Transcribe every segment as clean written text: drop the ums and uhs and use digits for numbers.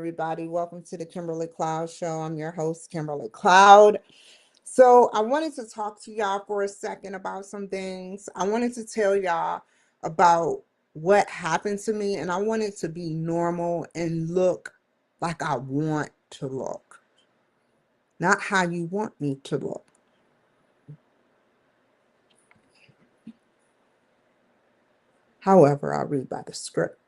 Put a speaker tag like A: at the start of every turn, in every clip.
A: everybody. Welcome to the Kimberly Cloud Show. I'm your host, Kimberly Cloud. So I wanted to talk to y'all for a second about some things. I wanted to tell y'all about what happened to me, and I want it to be normal and look like I want to look, not how you want me to look. However, I'll read by the script.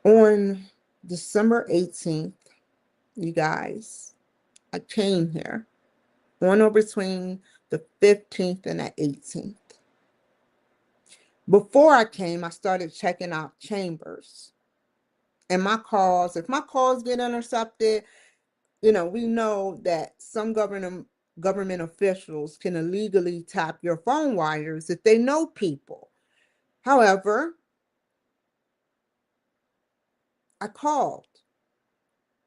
A: On December 18th, you guys, I came here on or between the 15th and the 18th. Before I came, I started checking out chambers and my calls. If my calls get intercepted, we know that some government officials can illegally tap your phone wires if they know people. However, I called,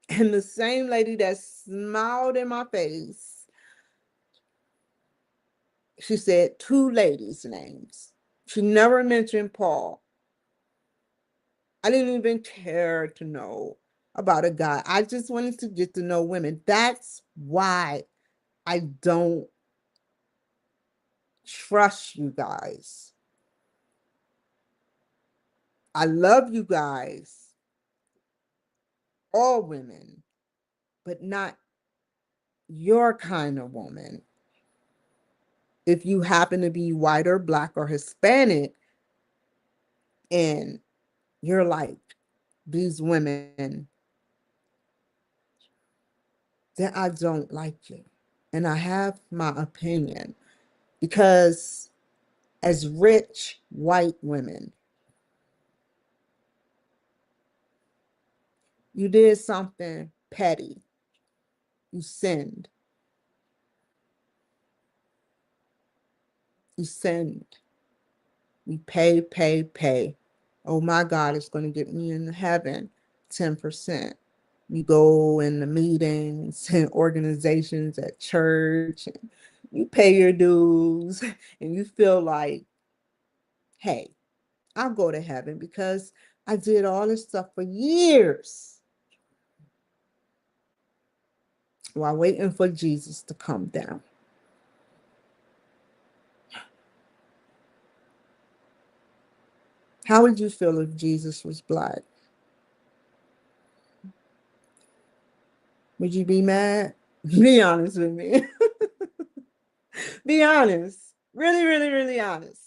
A: and the same lady that smiled in my face, she said two ladies' names. She never mentioned Paul. I didn't even care to know about a guy. I just wanted to get to know women. That's why I don't trust you guys. I love you guys, all women, but not your kind of woman. If you happen to be white or black or Hispanic and you're like these women, then I don't like you. And I have my opinion because as rich white women, you did something petty. You sinned. You sinned. You pay. Oh my God, it's going to get me into heaven. 10%. You go in the meetings and organizations at church, and you pay your dues, and you feel like, hey, I'll go to heaven because I did all this stuff for years while waiting for Jesus to come down. How would you feel if Jesus was black? Would you be mad? Be honest with me. Be honest. Really, really, really honest.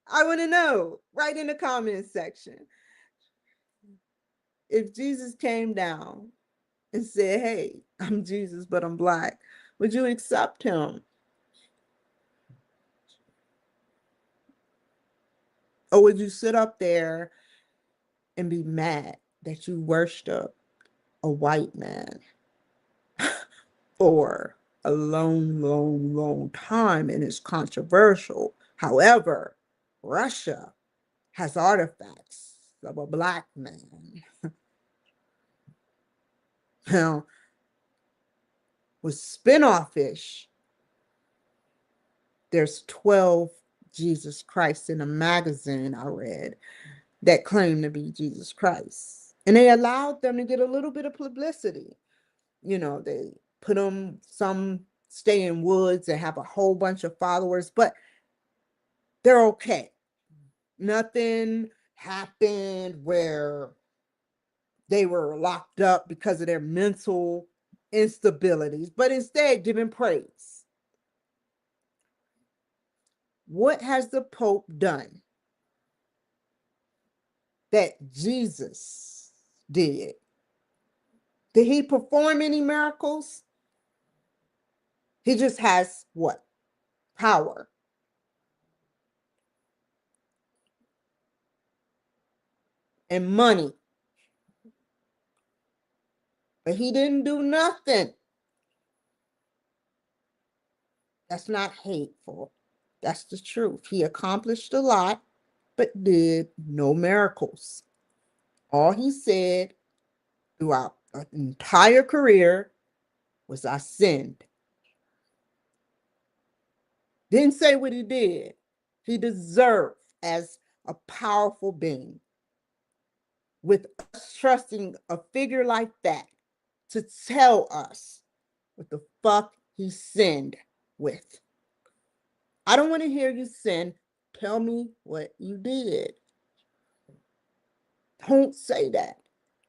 A: I want to know. Right in the comments section. If Jesus came down and said, hey, I'm Jesus, but I'm black, would you accept him? Or would you sit up there and be mad that you worship a white man for a long time and it's controversial? However, Russia has artifacts of a black man. Now, with spinoff fish, there's 12 Jesus Christ in a magazine I read that claim to be Jesus Christ. And they allowed them to get a little bit of publicity. They put them, some stay in woods and have a whole bunch of followers, but they're okay. Nothing happened where they were locked up because of their mental instabilities, but instead giving praise. What has the Pope done that Jesus did? Did he perform any miracles? He just has what? Power. And money. But he didn't do nothing. That's not hateful. That's the truth. He accomplished a lot, but did no miracles. All he said throughout an entire career was, I sinned. Didn't say what he did. He deserved as a powerful being. With us trusting a figure like that to tell us what the fuck he sinned with. I don't want to hear you sin. Tell me what you did. Don't say that.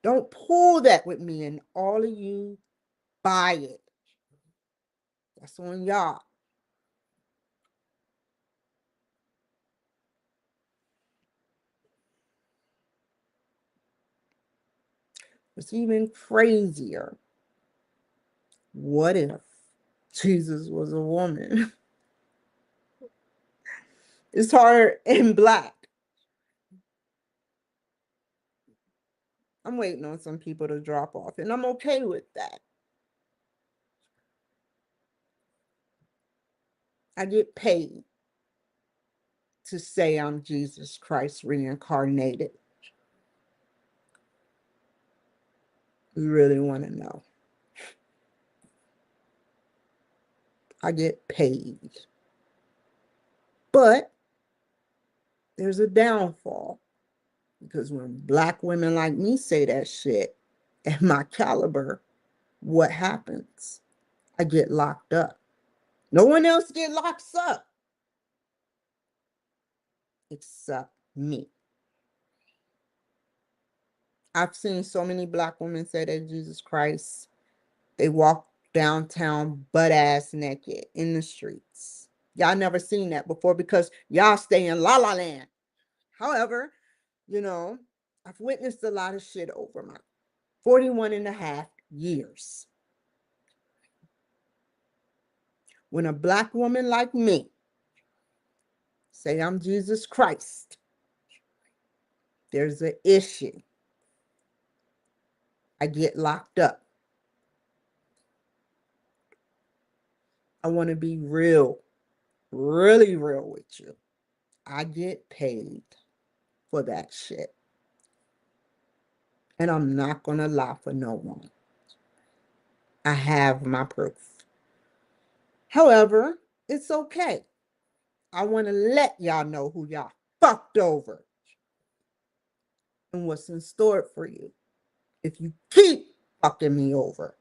A: Don't pull that with me, and all of you buy it. That's on y'all. It's even crazier. What if Jesus was a woman? It's hard in black. I'm waiting on some people to drop off, and I'm okay with that. I get paid to say I'm Jesus Christ reincarnated. You really want to know? I get paid. But there's a downfall, because when black women like me say that shit at my caliber, what happens? I get locked up. No one else get locked up except me. I've seen so many black women say that Jesus Christ, they walk downtown butt ass naked in the streets. Y'all never seen that before because y'all stay in La La Land. However, you know, I've witnessed a lot of shit over my 41 and a half years. When a black woman like me say I'm Jesus Christ, there's an issue. I get locked up. I want to be real, really real with you. I get paid for that shit. And I'm not going to lie for no one. I have my proof. However, it's okay. I want to let y'all know who y'all fucked over and what's in store for you if you keep fucking me over.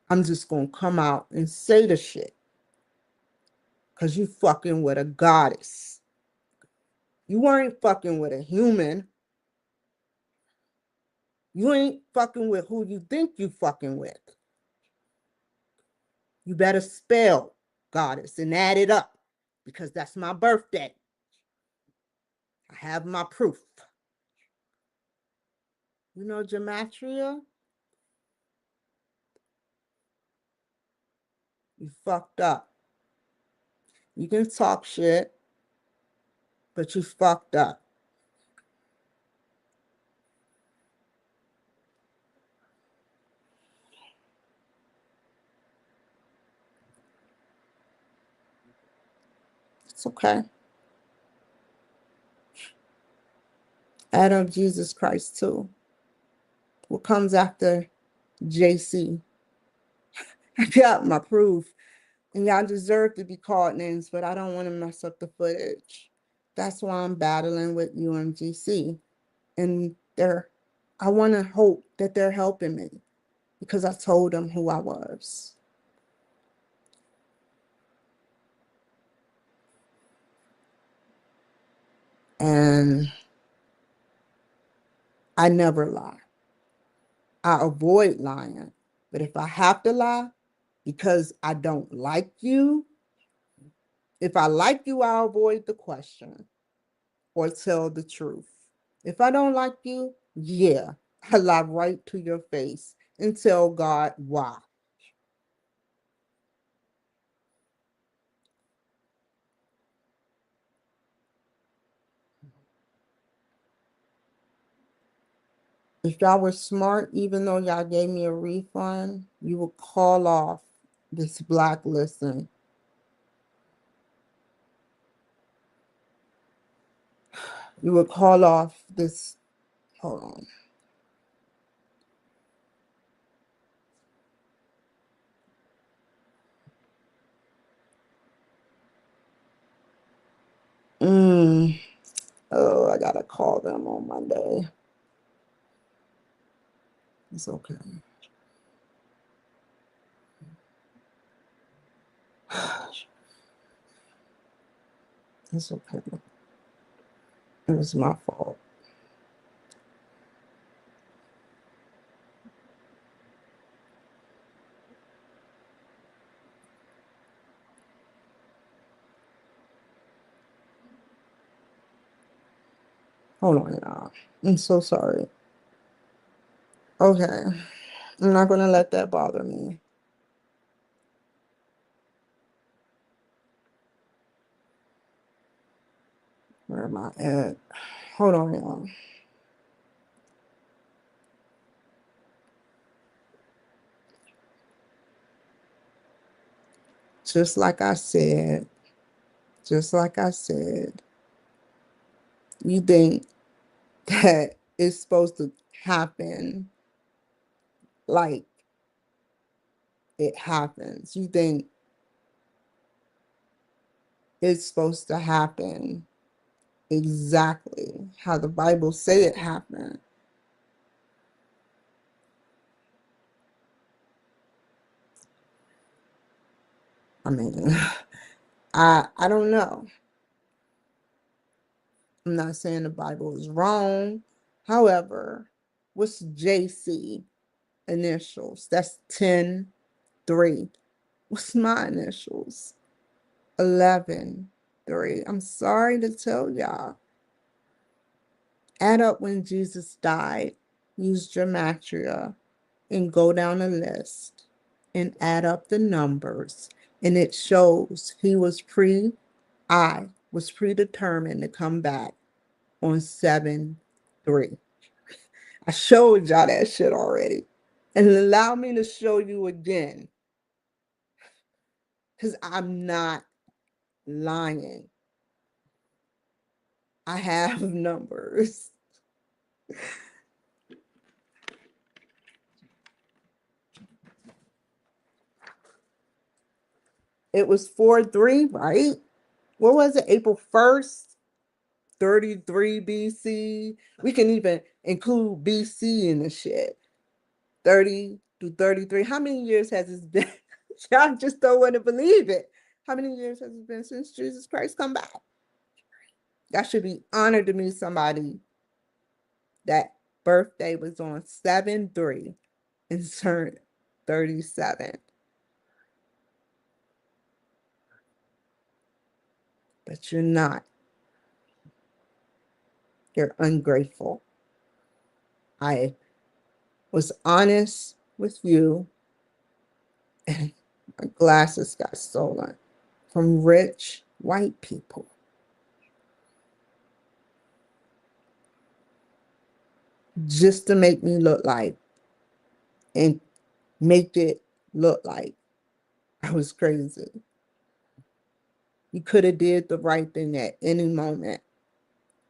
A: I'm just going to come out and say the shit because you fucking with a goddess. You weren't fucking with a human. You ain't fucking with who you think you fucking with. You better spell goddess and add it up because that's my birthday. I have my proof. You know gematria? You fucked up. You can talk shit, but you fucked up. It's okay. Add up Jesus Christ too. What comes after JC? I got my proof. And y'all deserve to be called names, but I don't want to mess up the footage. That's why I'm battling with UMGC. And I want to hope that they're helping me because I told them who I was. And I never lie. I avoid lying. But if I have to lie because I don't like you, if I like you, I'll avoid the question or tell the truth. If I don't like you, yeah, I lie right to your face and tell God why. If y'all were smart, even though y'all gave me a refund, you would call off this blacklisting. You would call off this, hold on. call them on Monday. It's okay. It's okay. It was my fault. Hold on, y'all. I'm so sorry. Okay. I'm not going to let that bother me. Where am I at? Hold on, y'all. Just like I said, you think that it's supposed to happen like it happens. You think it's supposed to happen exactly how the Bible say it happened. I mean, I don't know. I'm not saying the Bible is wrong. However, what's JC initials? That's 10-3. What's my initials? 11-3. I'm sorry to tell y'all. Add up when Jesus died. Use gematria and go down the list and add up the numbers. And it shows I was predetermined to come back on 7-3. I showed y'all that shit already. And allow me to show you again. Because I'm not lying. I have numbers. It was 4-3, right? What was it? April 1st, 33 BC. We can even include BC in the shit. 30 to 33. How many years has it been? Y'all just don't want to believe it. How many years has it been since Jesus Christ come back? That should be honored to me, somebody that birthday was on 7-3 and turned 37. But you're not. You're ungrateful. I was honest with you, and my glasses got stolen from rich white people. Just to make me look like and make it look like I was crazy. You could have did the right thing at any moment.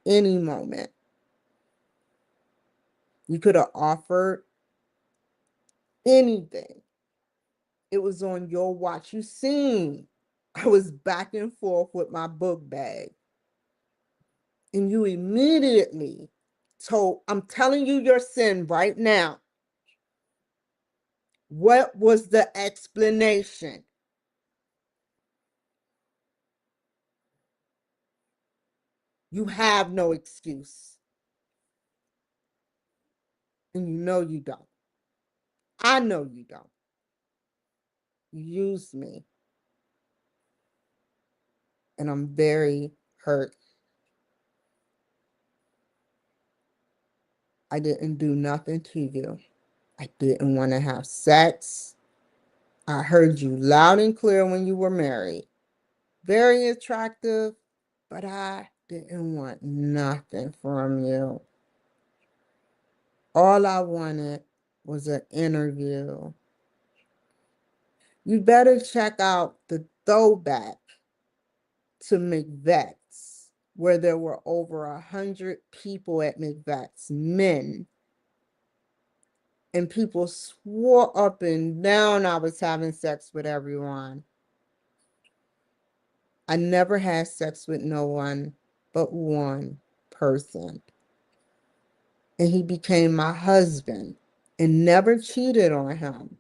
A: Any moment. You could have offered anything. It was on your watch. You seen I was back and forth with my book bag. And you immediately told, I'm telling you your sin right now. What was the explanation? You have no excuse. And you know you don't. I know you don't. You used me. And I'm very hurt. I didn't do nothing to you. I didn't want to have sex. I heard you loud and clear when you were married. Very attractive, but I didn't want nothing from you. All I wanted was an interview. You better check out the throwback to McVett's, where there were over 100 people at McVett's, men. And people swore up and down I was having sex with everyone. I never had sex with no one but one person. and he became my husband and never cheated on him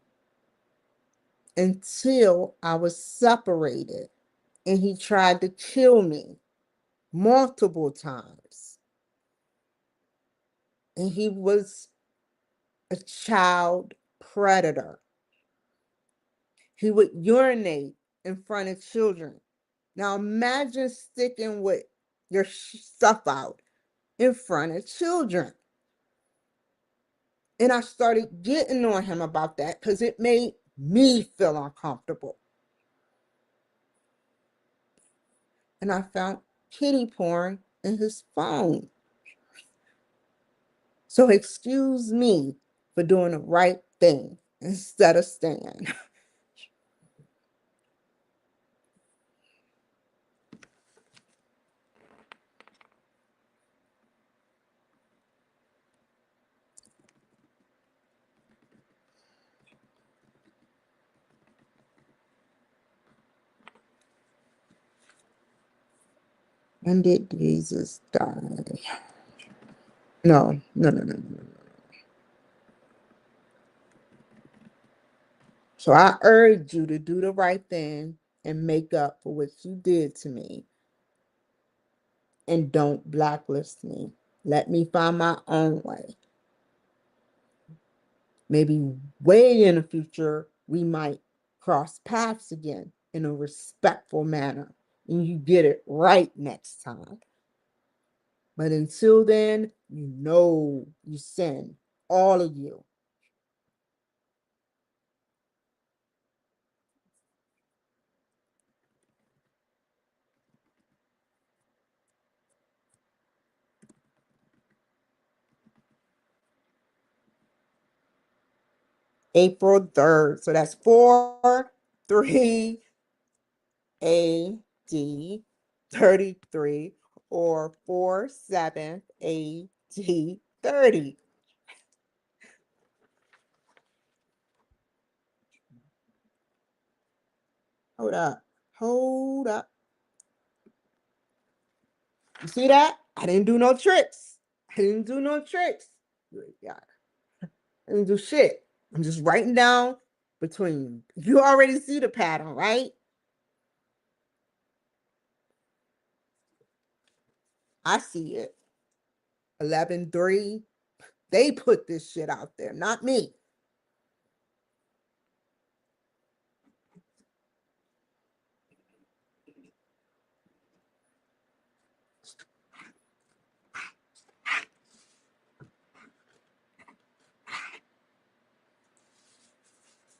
A: until I was separated and he tried to kill me multiple times. And he was a child predator. He would urinate in front of children. Now imagine sticking with your stuff out in front of children. And I started getting on him about that because it made me feel uncomfortable. And I found kitty porn in his phone. So excuse me for doing the right thing instead of staying. When did Jesus die? No, no, no, no, no. So I urge you to do the right thing and make up for what you did to me. And don't blacklist me. Let me find my own way. Maybe way in the future, we might cross paths again in a respectful manner. And you get it right next time. But until then, you know you sin, all of you. April 3rd. So that's 4-3 AD 33 or 4-7 AD 30. Hold up. Hold up. You see that? I didn't do no tricks. I didn't do no tricks. Yeah, I didn't do shit. I'm just writing down between. You already see the pattern, right? I see it. 11-3. They put this shit out there, not me.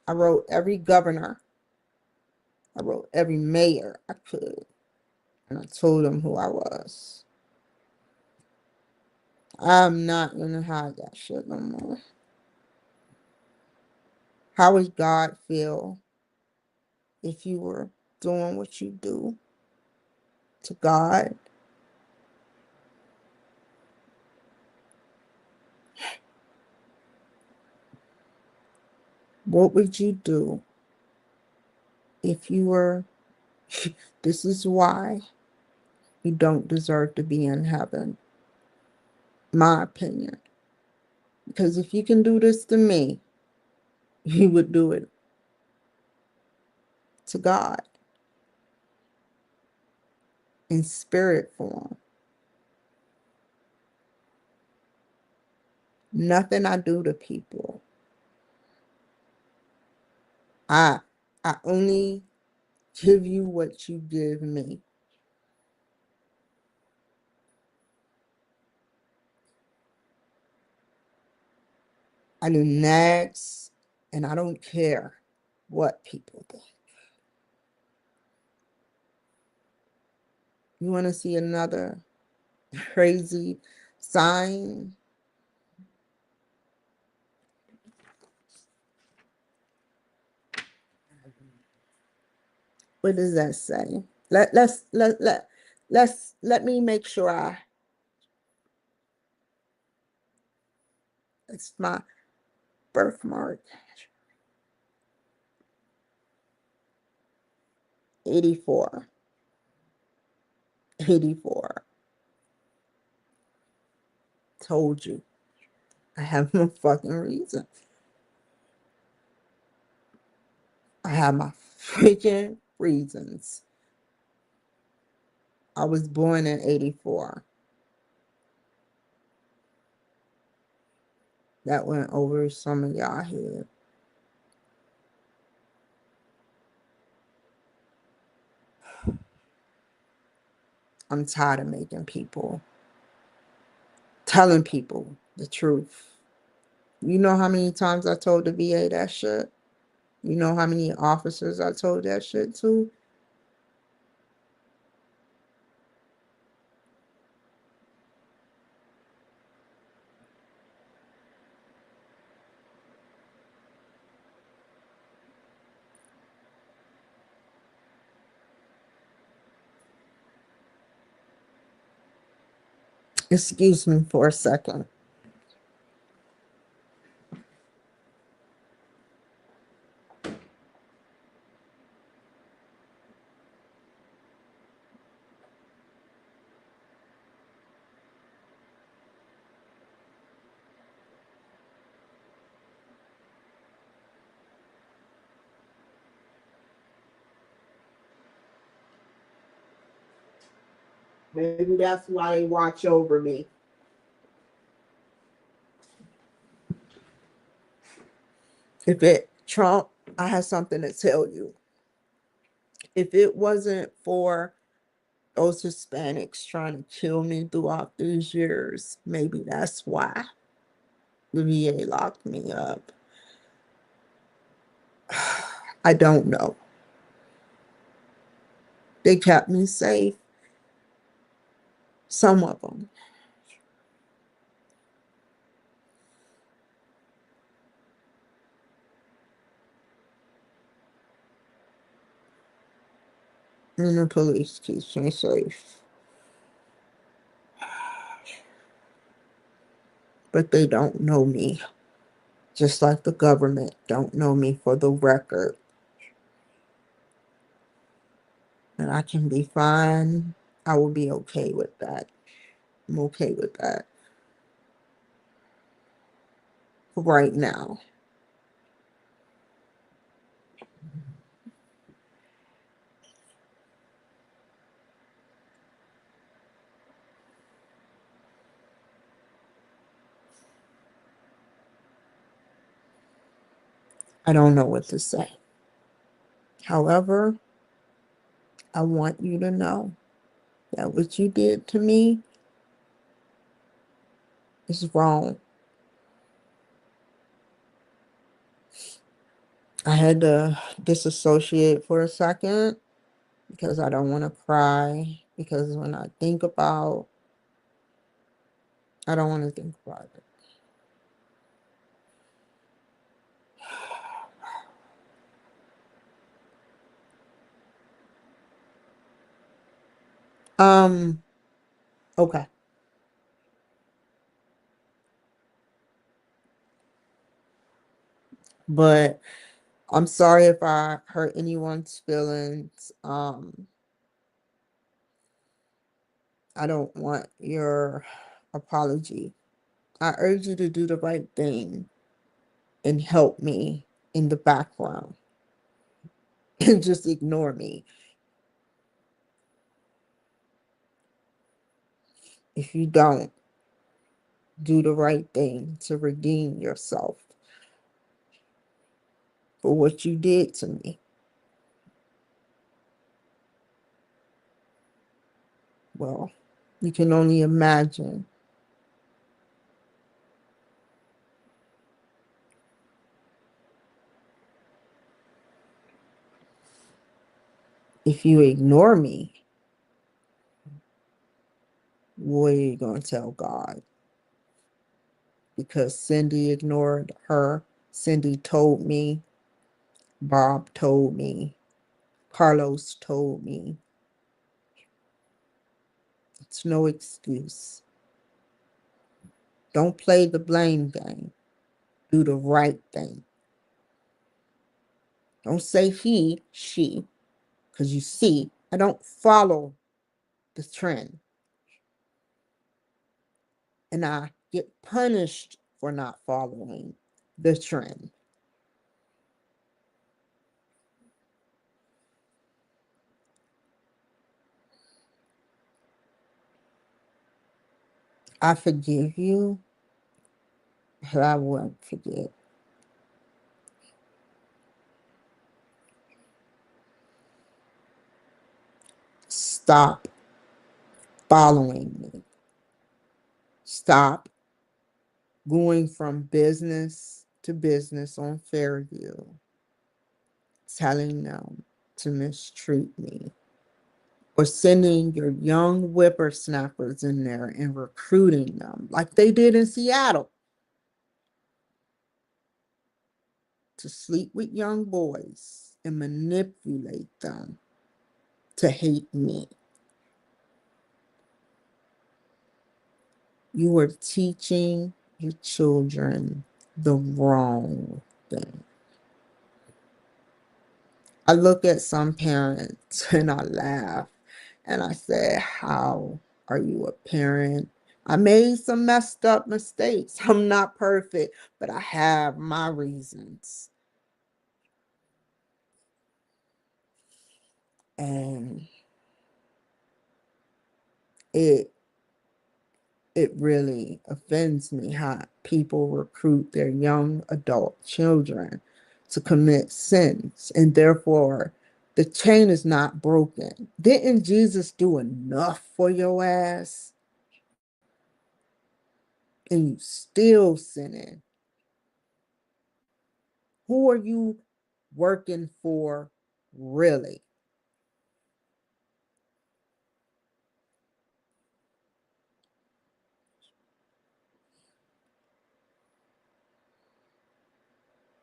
A: I wrote every governor. I wrote every mayor I could. And I told them who I was. I'm not gonna hide that shit no more. How would God feel if you were doing what you do to God? What would you do if you were? This is why you don't deserve to be in heaven, my opinion. Because if you can do this to me, you would do it to God in spirit form. Nothing I do to people. I I only give you what you give me. I do next, and I don't care what people think. You want to see another crazy sign? What does that say? Let me make sure it's my birthmark. 84. 84. Told you. I have no fucking reason. I have my freaking reasons. I was born in 84. That went over some of y'all head. I'm tired of telling people the truth. You know how many times I told the VA that shit? You know how many officers I told that shit to? Excuse me for a second. Maybe that's why they watch over me. Trump, I have something to tell you. If it wasn't for those Hispanics trying to kill me throughout these years, maybe that's why the VA locked me up. I don't know. They kept me safe. Some of them. And the police keeps me safe. But they don't know me. Just like the government don't know me for the record. And I can be fine. I will be okay with that. I'm okay with that. Right now. I don't know what to say. However, I want you to know that what you did to me is wrong. I had to disassociate for a second because I don't want to cry. Because when I think about, I don't want to think about it. Um, okay. But I'm sorry if I hurt anyone's feelings. I don't want your apology. I urge you to do the right thing and help me in the background and just ignore me. If you don't do the right thing to redeem yourself for what you did to me, well, you can only imagine if you ignore me, what are you going to tell God? Because Cindy ignored her. Cindy told me. Bob told me. Carlos told me. It's no excuse. Don't play the blame game. Do the right thing. Don't say he, she, because you see, I don't follow the trend. And I get punished for not following the trend. I forgive you, but I won't forget. Stop following me. Stop going from business to business on Fairview, telling them to mistreat me, or sending your young whippersnappers in there and recruiting them like they did in Seattle to sleep with young boys and manipulate them to hate me. You are teaching your children the wrong thing. I look at some parents and I laugh and I say, how are you a parent? I made some messed up mistakes. I'm not perfect, but I have my reasons. And it it really offends me how people recruit their young adult children to commit sins, and therefore the chain is not broken. Didn't Jesus do enough for your ass? And you still sinning. Who are you working for, really?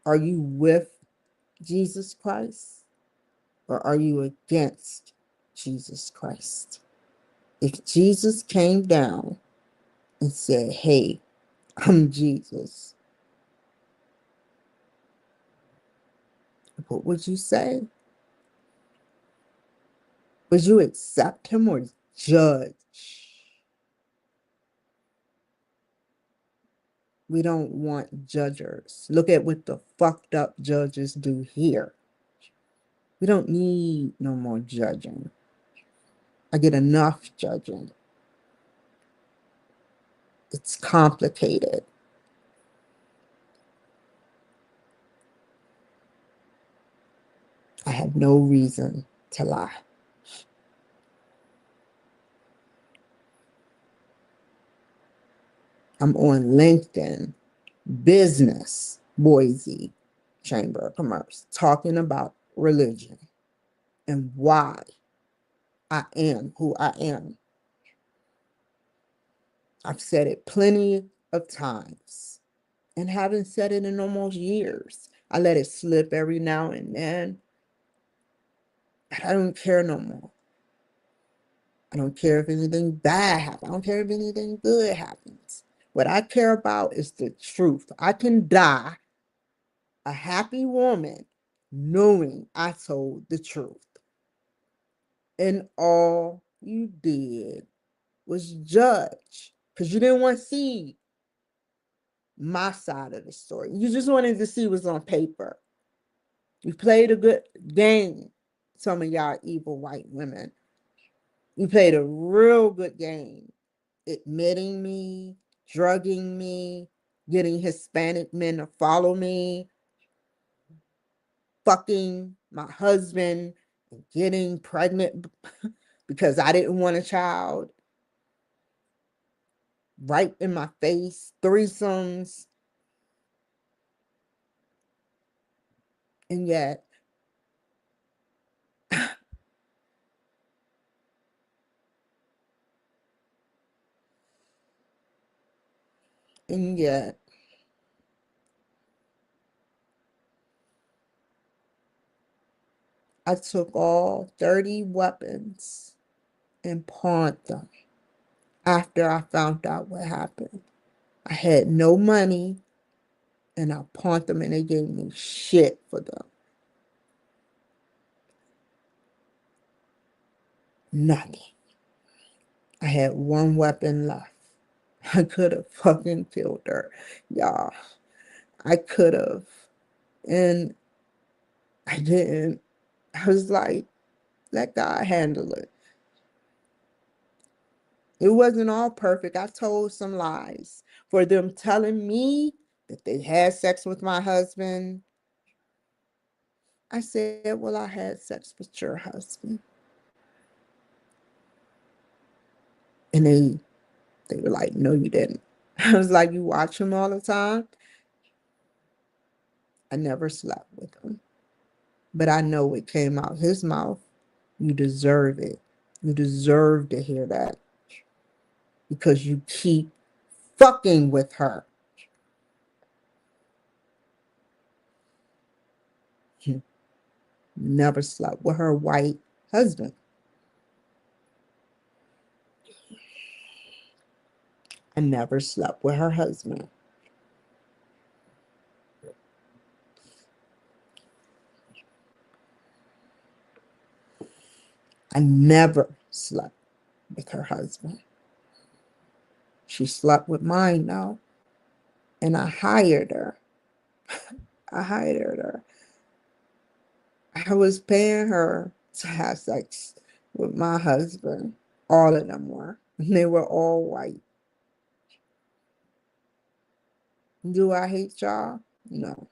A: Are you with Jesus Christ, or are you against Jesus Christ? If Jesus came down and said, hey, I'm Jesus, what would you say? Would you accept him or judge? We don't want judgers. Look at what the fucked up judges do here. We don't need no more judging. I get enough judging. It's complicated. I have no reason to lie. I'm on LinkedIn, business, Boise Chamber of Commerce, talking about religion and why I am who I am. I've said it plenty of times and haven't said it in almost years. I let it slip every now and then, but I don't care no more. I don't care if anything bad happens. I don't care if anything good happens. What I care about is the truth. I can die a happy woman knowing I told the truth. And all you did was judge because you didn't want to see my side of the story. You just wanted to see what's on paper. You played a good game, some of y'all evil white women. You played a real good game, admitting me, drugging me, getting Hispanic men to follow me, fucking my husband, getting pregnant because I didn't want a child, right in my face, threesomes. And yet, and yet, I took all 30 weapons and pawned them after I found out what happened. I had no money and I pawned them and they gave me shit for them. Nothing. I had one weapon left. I could have fucking killed her, y'all. I could have. And I didn't. I was like, let God handle it. It wasn't all perfect. I told some lies. For them telling me that they had sex with my husband, I said, well, I had sex with your husband. And they were like, no, you didn't. I was like, you watch him all the time? I never slept with him. But I know it came out his mouth. You deserve it. You deserve to hear that because you keep fucking with her. Never slept with her white husband. I never slept with her husband. I never slept with her husband. She slept with mine now, and I hired her. I hired her. I was paying her to have sex with my husband. All of them were. And they were all white. Do I hate y'all? No.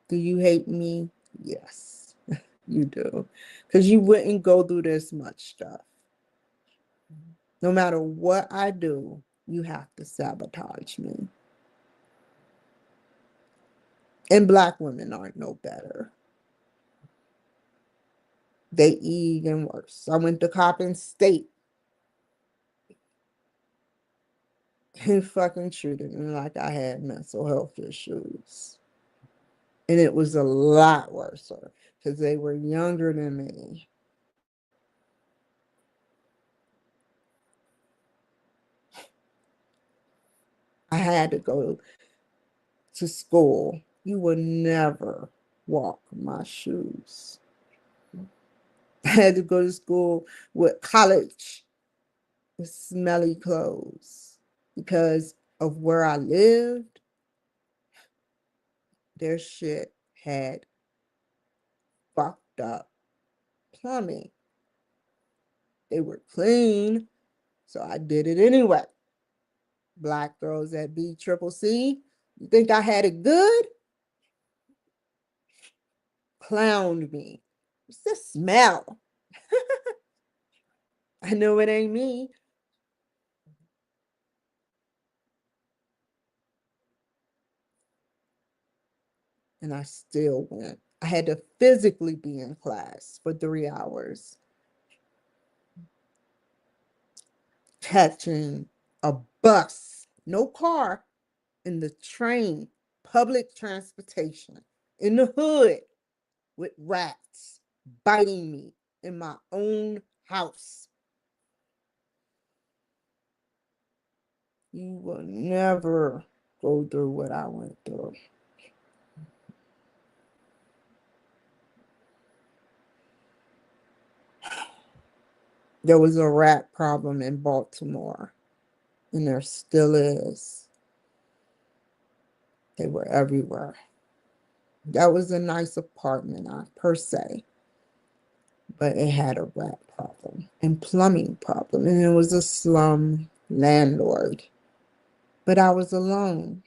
A: Do you hate me? Yes, you do. Because you wouldn't go through this much stuff. No matter what I do, you have to sabotage me. And black women aren't no better. They even worse. I went to Coppin State and fucking treated me like I had mental health issues. And it was a lot worse because they were younger than me. I had to go to school. You would never walk my shoes. I had to go to school with college with smelly clothes because of where I lived. Their shit had fucked up plumbing. They were clean, so I did it anyway. Black girls at BCCC, you think I had it good? Clowned me. What's the smell? I know it ain't me. And I still went. I had to physically be in class for 3 hours, catching a bus, no car, in the train, public transportation, in the hood with rats biting me in my own house. You will never go through what I went through. There was a rat problem in Baltimore, and there still is. They were everywhere. That was a nice apartment, per se, but it had a rat problem and plumbing problem, and it was a slum landlord. But I was alone.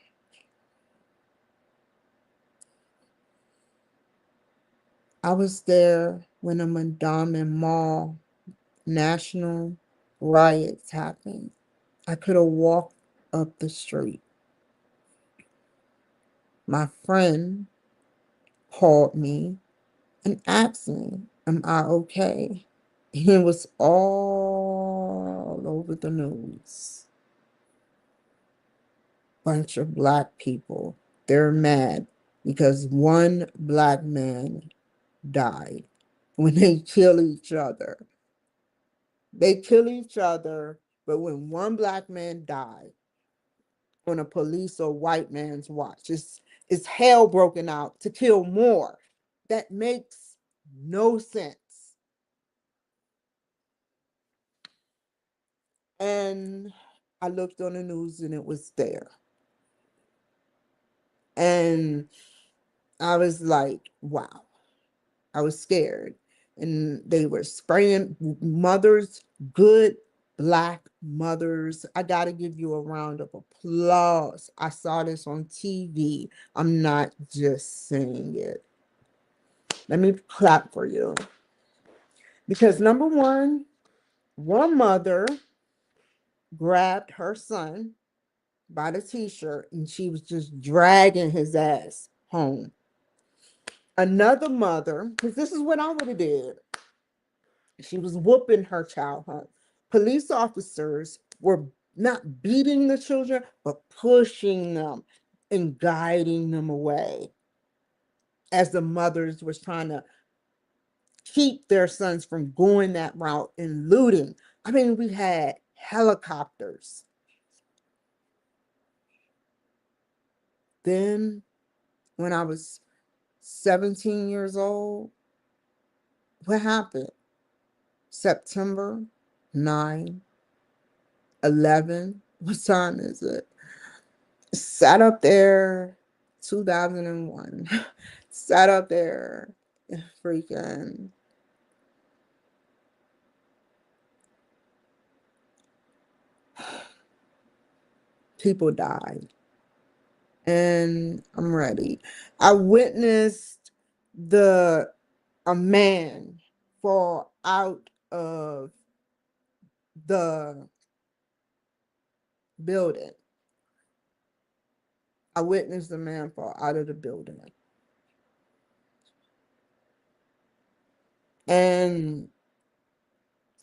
A: I was there when the Mondawmin Mall national riots happened. I could have walked up the street. My friend called me and asked me, am I okay? It was all over the news. Bunch of black people. They're mad because one black man died when they kill each other. They kill each other, but when one black man died on a police or white man's watch, it's hell broken out to kill more. That makes no sense. And I looked on the news and it was there. And I was like, wow. I was scared. And they were spraying mothers, good Black mothers. I got to give you a round of applause. I saw this on TV. I'm not just saying it. Let me clap for you. Because number one mother grabbed her son by the t-shirt and she was just dragging his ass home. Another mother, because this is what I would have did, she was whooping her child home. Police officers were not beating the children, but pushing them and guiding them away as the mothers was trying to keep their sons from going that route and looting. I mean, we had helicopters. Then, when I was 17 years old, what happened? September 9, 11. What time is it? Sat up there, 2001. Sat up there, freaking people died. And I'm ready. I witnessed a man fall out of the building. I witnessed the man fall out of the building. And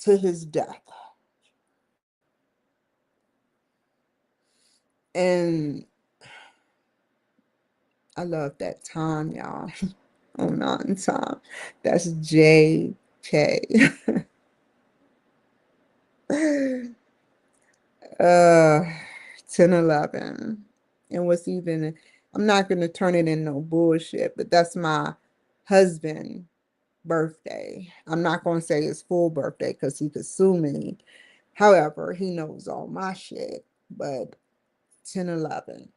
A: to his death. And I love that time, y'all. Oh, Mountain Time. That's JK. 10/11. And what's even, I'm not going to turn it in no bullshit, but that's my husband' birthday. I'm not going to say his full birthday because he could sue me. However, he knows all my shit. But 10/11.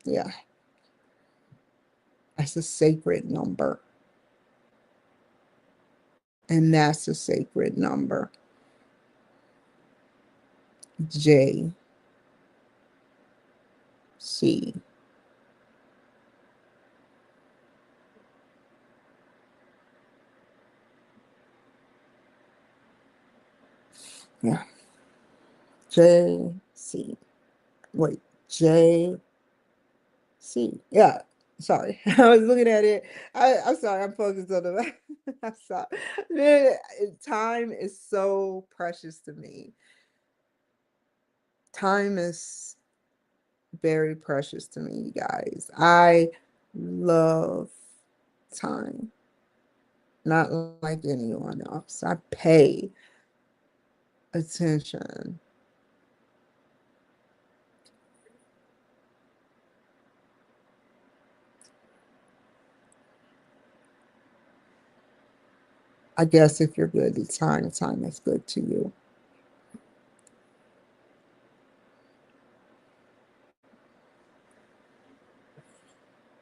A: Yeah, that's a sacred number. And that's a sacred number. JC. Yeah. JC. Wait, JC. Yeah. Sorry. I was looking at it. I'm sorry. I'm focused on the. I'm sorry. Man, time is so precious to me. Time is very precious to me, you guys. I love time. Not like anyone else. I pay attention. I guess if you're good at time, time is good to you.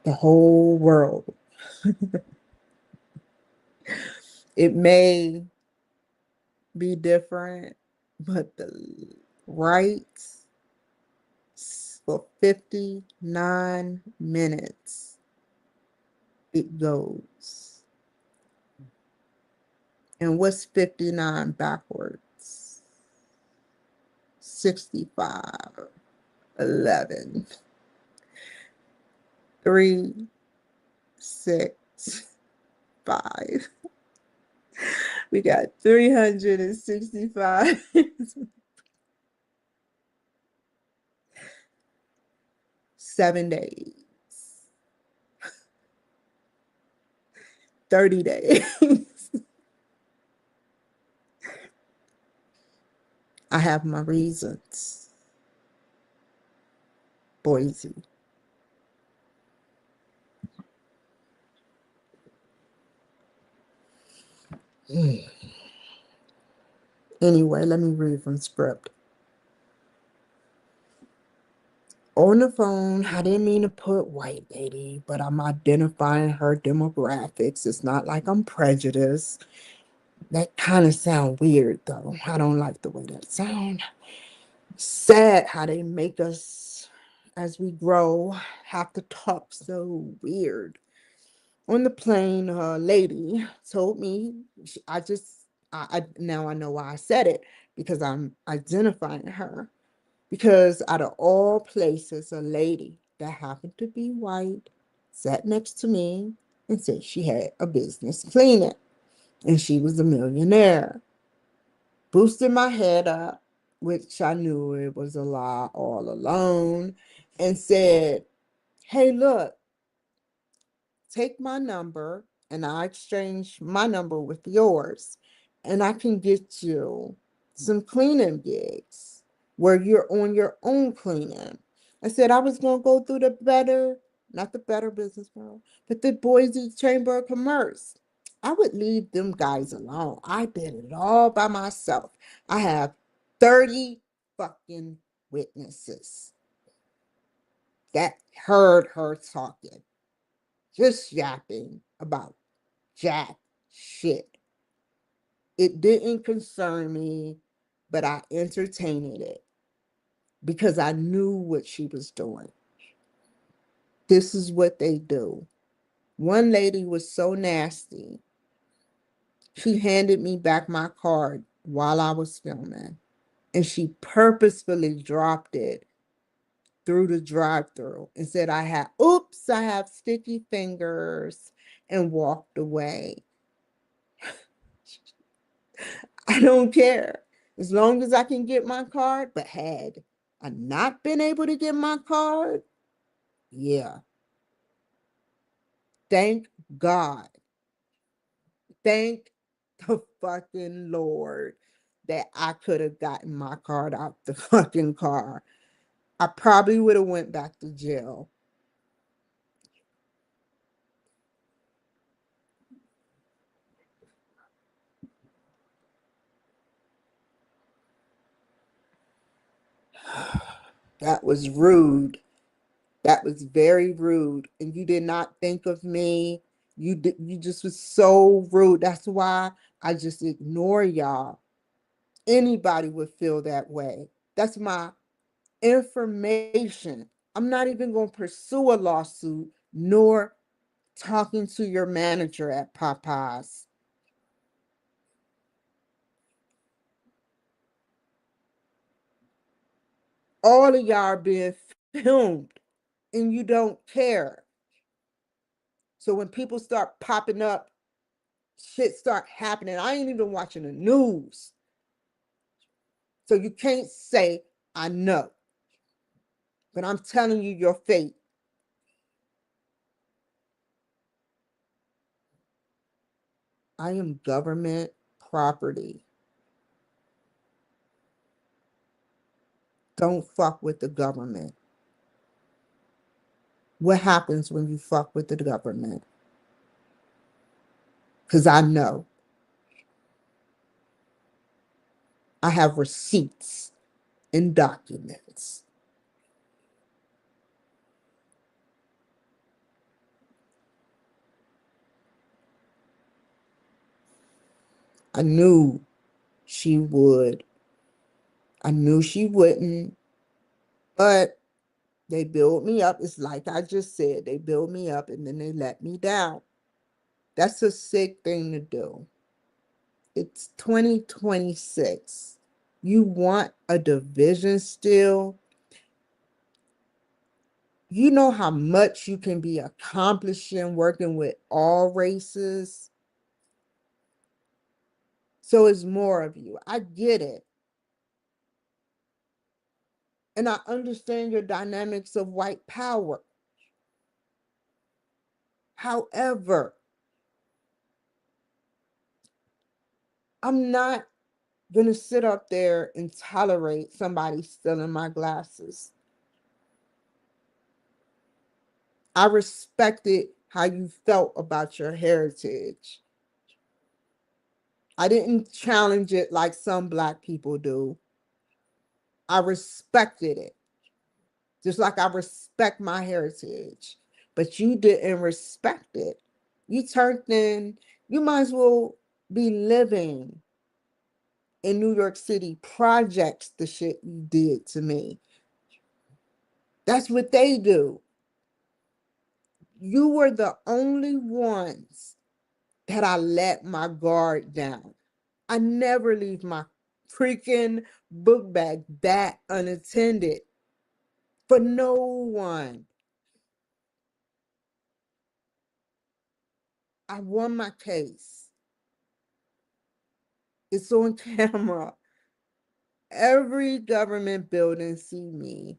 A: The whole world. It may be different, but the rights for 59 minutes it goes. And what's 59 backwards? 65, 11, 3, 6, 5. We got 365. 7 days. 30 days. I have my reasons. Boise. Anyway, let me read from script. On the phone, I didn't mean to put white lady, but I'm identifying her demographics. It's not like I'm prejudiced. That kind of sound weird though. I don't like the way that sound. Sad how they make us, as we grow, have to talk so weird. On the plane, a lady told me, now I know why I said it, because I'm identifying her. Because out of all places, a lady that happened to be white sat next to me and said she had a business cleaning and she was a millionaire. Boosted my head up, which I knew it was a lie all along, and said, "Hey, look, take my number and I exchange my number with yours, and I can get you some cleaning gigs where you're on your own cleaning." I said I was going to go through not the Better Business Bureau, but the Boise Chamber of Commerce. I would leave them guys alone. I did it all by myself. I have 30 fucking witnesses that heard her talking, just yapping about jack shit. It didn't concern me, but I entertained it because I knew what she was doing. This is what they do. One lady was so nasty. She handed me back my card while I was filming, and she purposefully dropped it through the drive-through and said oops, I have sticky fingers, and walked away. I don't care. As long as I can get my card, but had I not been able to get my card, yeah. Thank God. Thank the fucking Lord that I could have gotten my card out the fucking car. I probably would have went back to jail. That was rude. That was very rude. And you did not think of me. You just was so rude. That's why I just ignore y'all. Anybody would feel that way. That's my information. I'm not even going to pursue a lawsuit nor talking to your manager at Popeyes. All of y'all are being filmed and you don't care. So when people start popping up, shit start happening. I ain't even watching the news. So you can't say, I know. But I'm telling you your fate. I am government property. Don't fuck with the government. What happens when you fuck with the government? Because I know. I have receipts and documents. I knew she would. I knew she wouldn't, but they build me up. It's like I just said, they build me up and then they let me down. That's a sick thing to do. It's 2026. You want a division still? You know how much you can be accomplishing working with all races. So it's more of you. I get it. And I understand your dynamics of white power. However, I'm not going to sit up there and tolerate somebody stealing my glasses. I respected how you felt about your heritage. I didn't challenge it like some Black people do. I respected it, just like I respect my heritage. But you didn't respect it. You turned in, you might as well be living in New York City projects, the shit you did to me. That's what they do. You were the only ones that I let my guard down. I never leave my freaking book bag that unattended for no one. I won my case. It's on camera. Every government building see me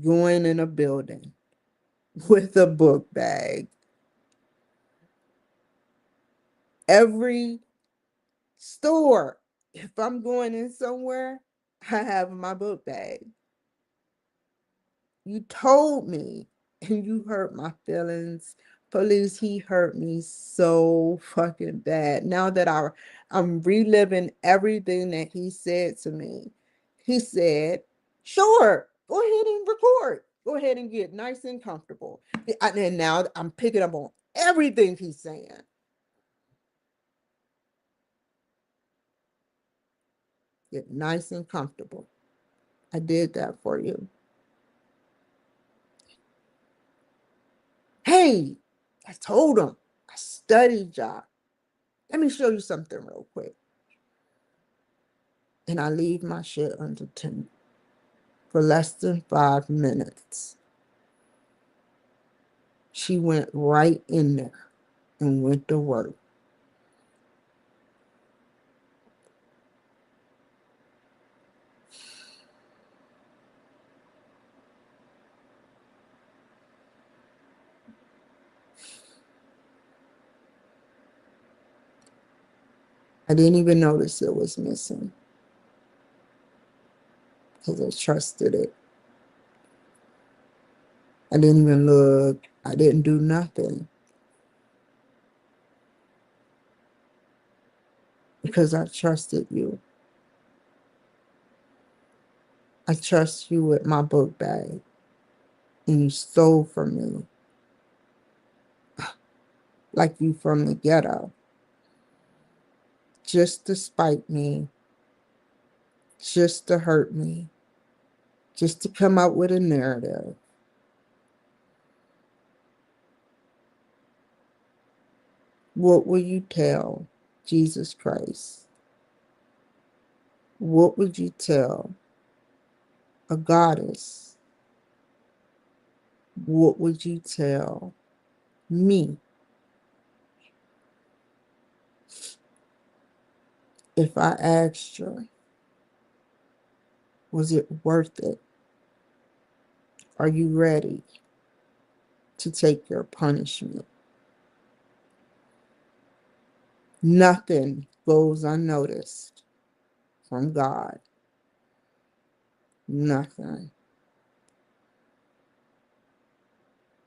A: going in a building with a book bag. Every store, if I'm going in somewhere, I have my book bag. You told me and you hurt my feelings. Police, he hurt me so fucking bad. Now that I'm reliving everything that he said to me. He said, sure, go ahead and record. Go ahead and get nice and comfortable. And now I'm picking up on everything he's saying. Get nice and comfortable. I did that for you. Hey, I told him I studied y'all. Let me show you something real quick. And I leave my shit under 10 for less than 5 minutes. She went right in there and went to work. I didn't even notice it was missing because I trusted it. I didn't even look. I didn't do nothing because I trusted you. I trust you with my book bag, and you stole from me like you from the ghetto just to spite me, just to hurt me, just to come out with a narrative. What will you tell Jesus Christ? What would you tell a goddess? What would you tell me if I asked you, was it worth it? Are you ready to take your punishment? Nothing goes unnoticed from God. Nothing.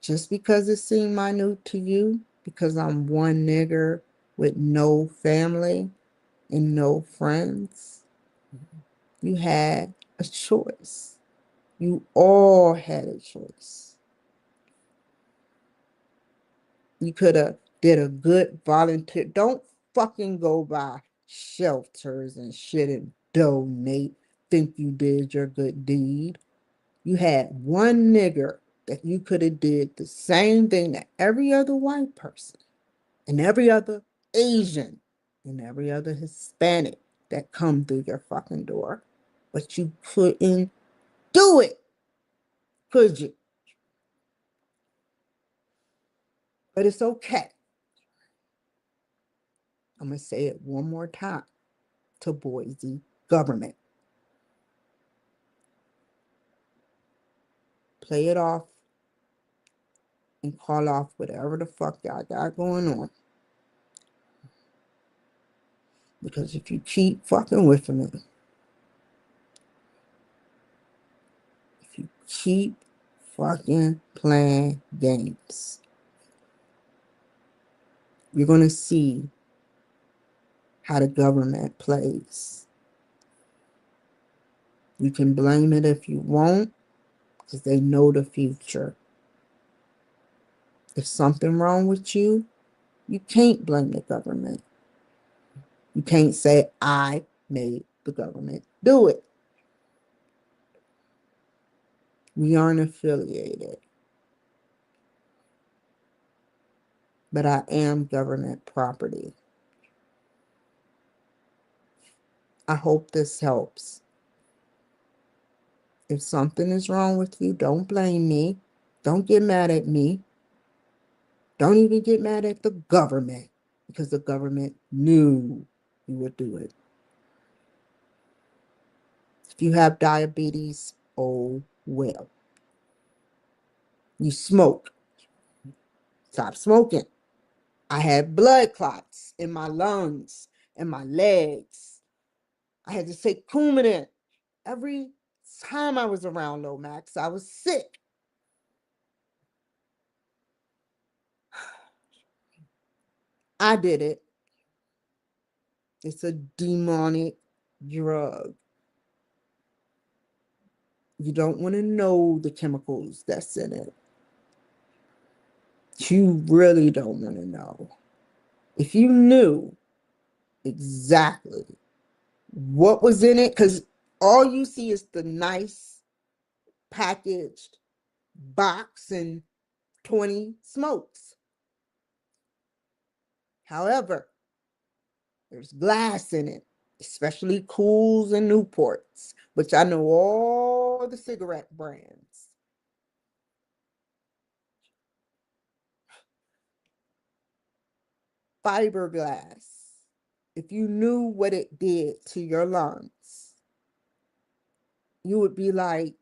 A: Just because it seemed minute to you, because I'm one nigger with no family and no friends, you had a choice. You all had a choice. You could have did a good volunteer. Don't fucking go by shelters and shit and donate. Think you did your good deed. You had one nigger that you could have did the same thing that every other white person and every other Asian and every other Hispanic that come through your fucking door. But you couldn't do it, could you? But it's okay. I'm going to say it one more time to Boise government. Play it off and call off whatever the fuck y'all got going on. Because if you keep fucking with me, if you keep fucking playing games, you're going to see how the government plays. You can blame it if you want, because they know the future. If something wrong with you, you can't blame the government. You can't say, I made the government do it. We aren't affiliated. But I am government property. I hope this helps. If something is wrong with you, don't blame me. Don't get mad at me. Don't even get mad at the government, because the government knew you would do it. If you have diabetes, oh well. You smoke. Stop smoking. I had blood clots in my lungs and my legs. I had to take Coumadin. Every time I was around Lomax, I was sick. I did it. It's a demonic drug. You don't want to know the chemicals that's in it. You really don't want to know. If you knew exactly what was in it, because all you see is the nice packaged box and 20 smokes. However, there's glass in it, especially Cools and Newports, which I know all the cigarette brands. Fiberglass. If you knew what it did to your lungs, you would be like,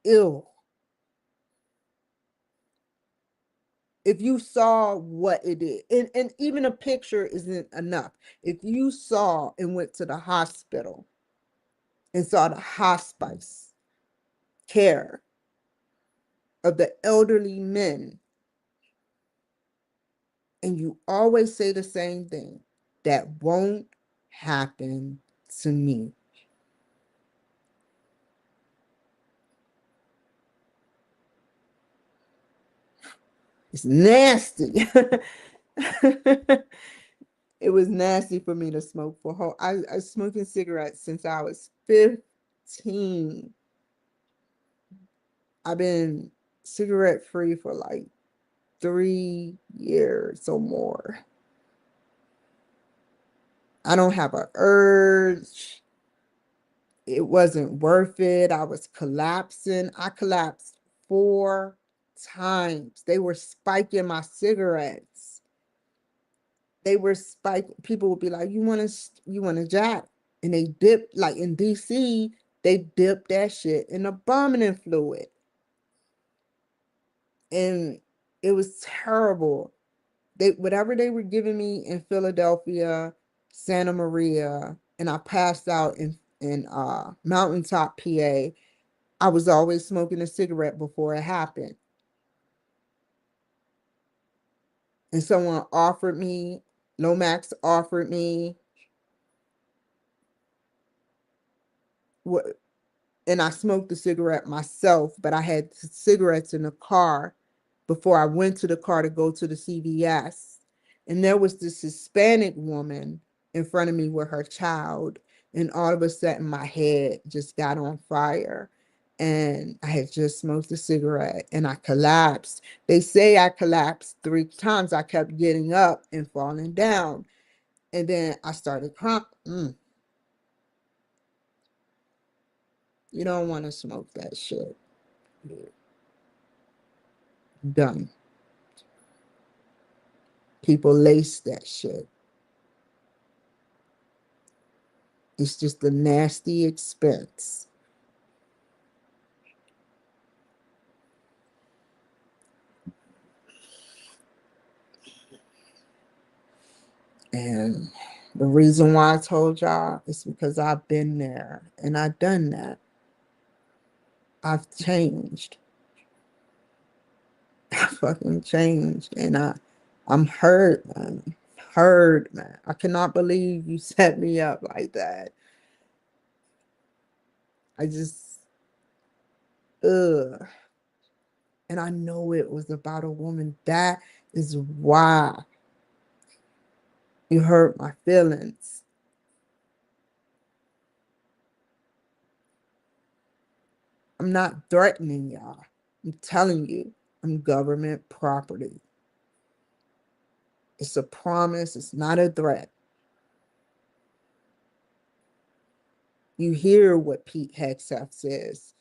A: ew. If you saw what it did, and even a picture isn't enough. If you saw and went to the hospital and saw the hospice care of the elderly men, and you always say the same thing, that won't happen to me. It's nasty. It was nasty for me to smoke for whole. I was smoking cigarettes since I was 15. I've been cigarette free for like 3 years or more. I don't have an urge. It wasn't worth it. I was collapsing. I collapsed 4 times. They were spiking my cigarettes. They were spiking. People would be like, you want a jack? And they dipped, like in DC, they dipped that shit in embalming fluid. And it was terrible. Whatever they were giving me in Philadelphia, Santa Maria, and I passed out in Mountaintop, PA. I was always smoking a cigarette before it happened. And someone offered me, Lomax offered me what, and I smoked the cigarette myself, but I had cigarettes in the car before I went to the car to go to the CVS. And there was this Hispanic woman in front of me with her child. And all of a sudden, my head just got on fire. And I had just smoked a cigarette and I collapsed. They say I collapsed 3 times. I kept getting up and falling down. And then I started crying. You don't want to smoke that shit. Done. People lace that shit. It's just a nasty expense. And the reason why I told y'all is because I've been there and I've done that. I've changed. I fucking changed. And I'm hurt, man. hurt, man. I cannot believe you set me up like that. I just, ugh. And I know it was about a woman. That is why you hurt my feelings. I'm not threatening y'all. I'm telling you, I'm government property. It's a promise. It's not a threat. You hear what Pete Hegseth says.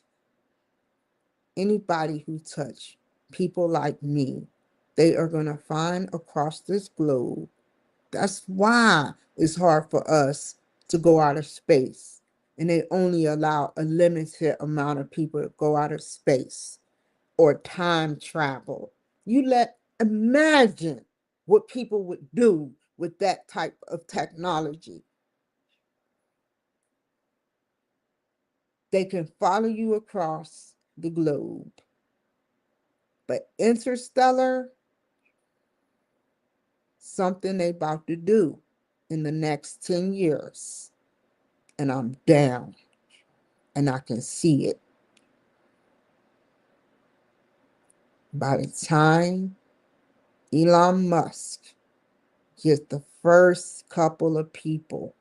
A: Anybody who touch people like me, they are going to find across this globe. That's why it's hard for us to go out of space. And they only allow a limited amount of people to go out of space or time travel. Imagine what people would do with that type of technology. They can follow you across the globe. But interstellar, something they about to do in the next 10 years. And I'm down and I can see it. By the time Elon Musk gets the first couple of people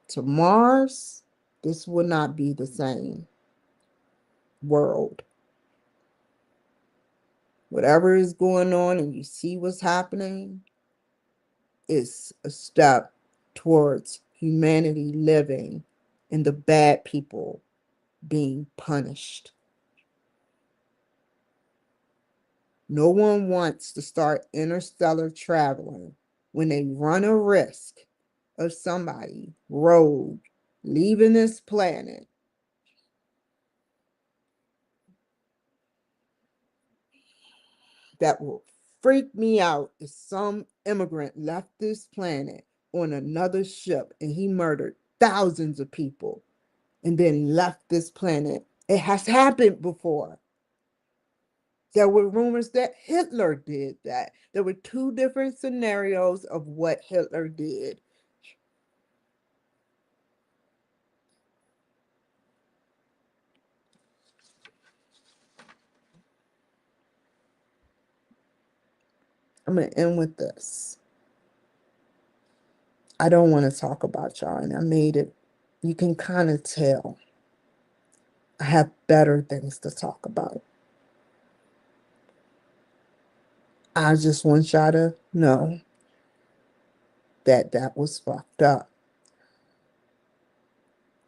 A: to Mars, this will not be the same world. Whatever is going on and you see what's happening is a step towards humanity living and the bad people being punished. No one wants to start interstellar traveling when they run a risk of somebody rogue leaving this planet. That will freak me out if some immigrant left this planet on another ship and he murdered thousands of people and then left this planet. It has happened before. There were rumors that Hitler did that. There were two different scenarios of what Hitler did. I'm going to end with this. I don't want to talk about y'all, and I made it. You can kind of tell. I have better things to talk about. I just want y'all to know that that was fucked up.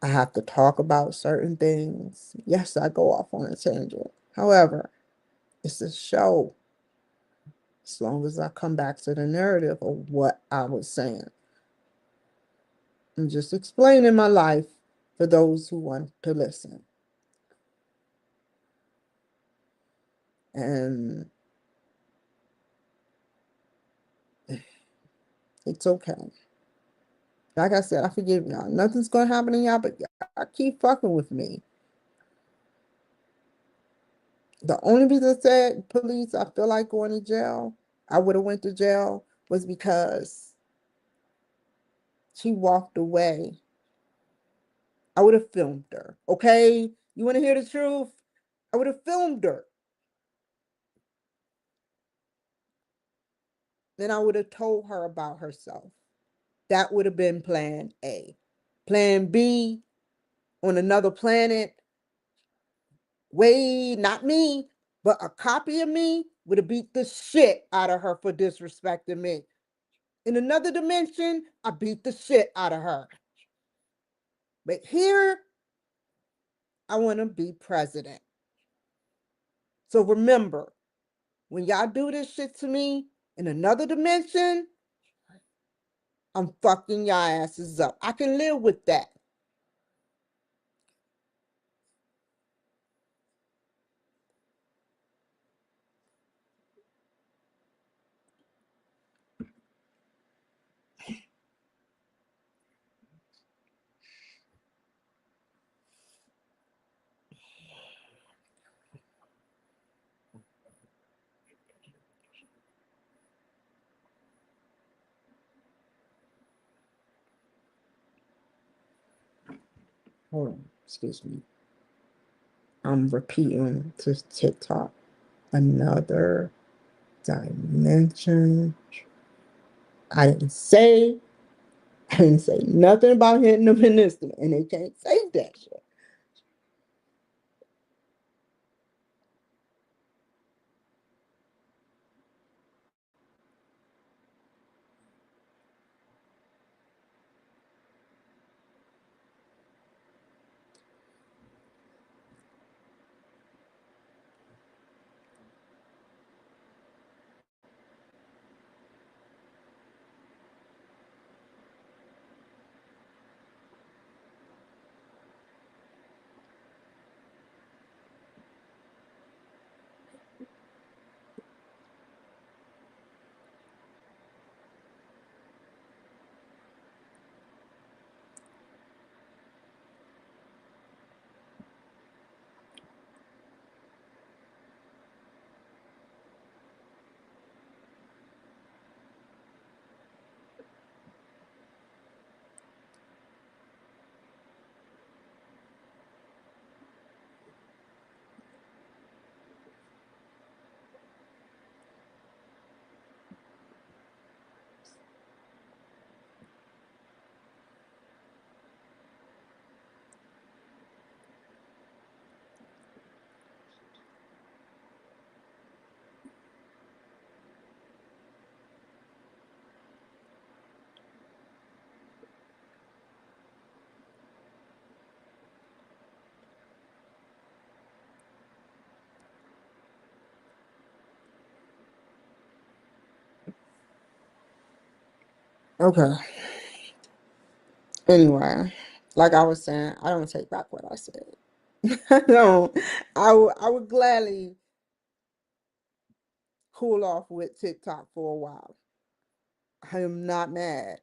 A: I have to talk about certain things. Yes, I go off on a tangent. However, it's a show. As long as I come back to the narrative of what I was saying. I'm just explaining my life for those who want to listen. And it's okay. Like I said, I forgive y'all. Nothing's going to happen to y'all, but y'all keep fucking with me. The only reason I said, police, I feel like going to jail, I would have went to jail, was because she walked away. I would have filmed her. Okay? You want to hear the truth? I would have filmed her. Then I would have told her about herself. That would have been plan A. Plan B, on another planet, not me, but a copy of me would have beat the shit out of her for disrespecting me. In another dimension, I beat the shit out of her. But here, I want to be president. So remember, when y'all do this shit to me in another dimension, I'm fucking y'all asses up. I can live with that. hold on, excuse me. I'm repeating to TikTok. Another dimension. I didn't say, I didn't say nothing about hitting them in this, and they can't say that shit. Okay. Anyway, like I was saying, I don't take back what I said. I don't. I would gladly cool off with TikTok for a while. I am not mad.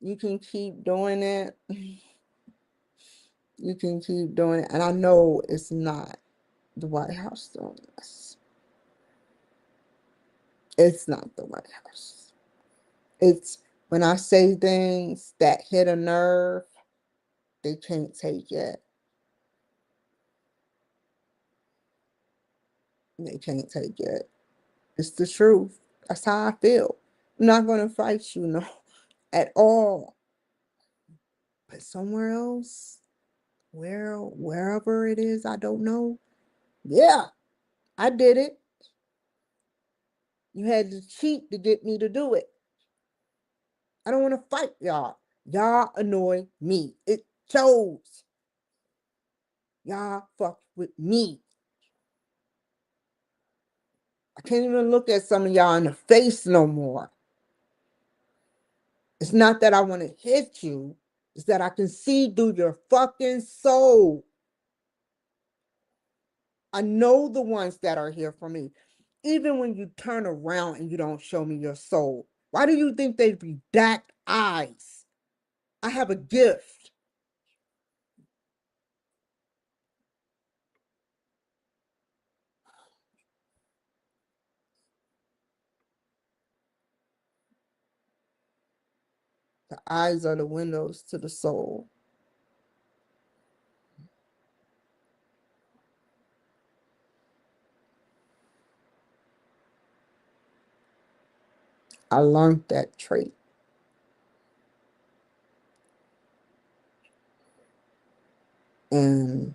A: You can keep doing it. You can keep doing it. And I know it's not the White House doing this. It's not the White House. It's when I say things that hit a nerve, they can't take it. They can't take it. It's the truth. That's how I feel. I'm not going to fight you, no, at all. But somewhere else, wherever it is, I don't know. Yeah, I did it. You had to cheat to get me to do it. I don't want to fight y'all. Y'all annoy me. It shows. Y'all fuck with me. I can't even look at some of y'all in the face no more. It's not that I want to hit you. It's that I can see through your fucking soul. I know the ones that are here for me. Even when you turn around and you don't show me your soul, why do you think they redact eyes? I have a gift. The eyes are the windows to the soul. I learned that trait. And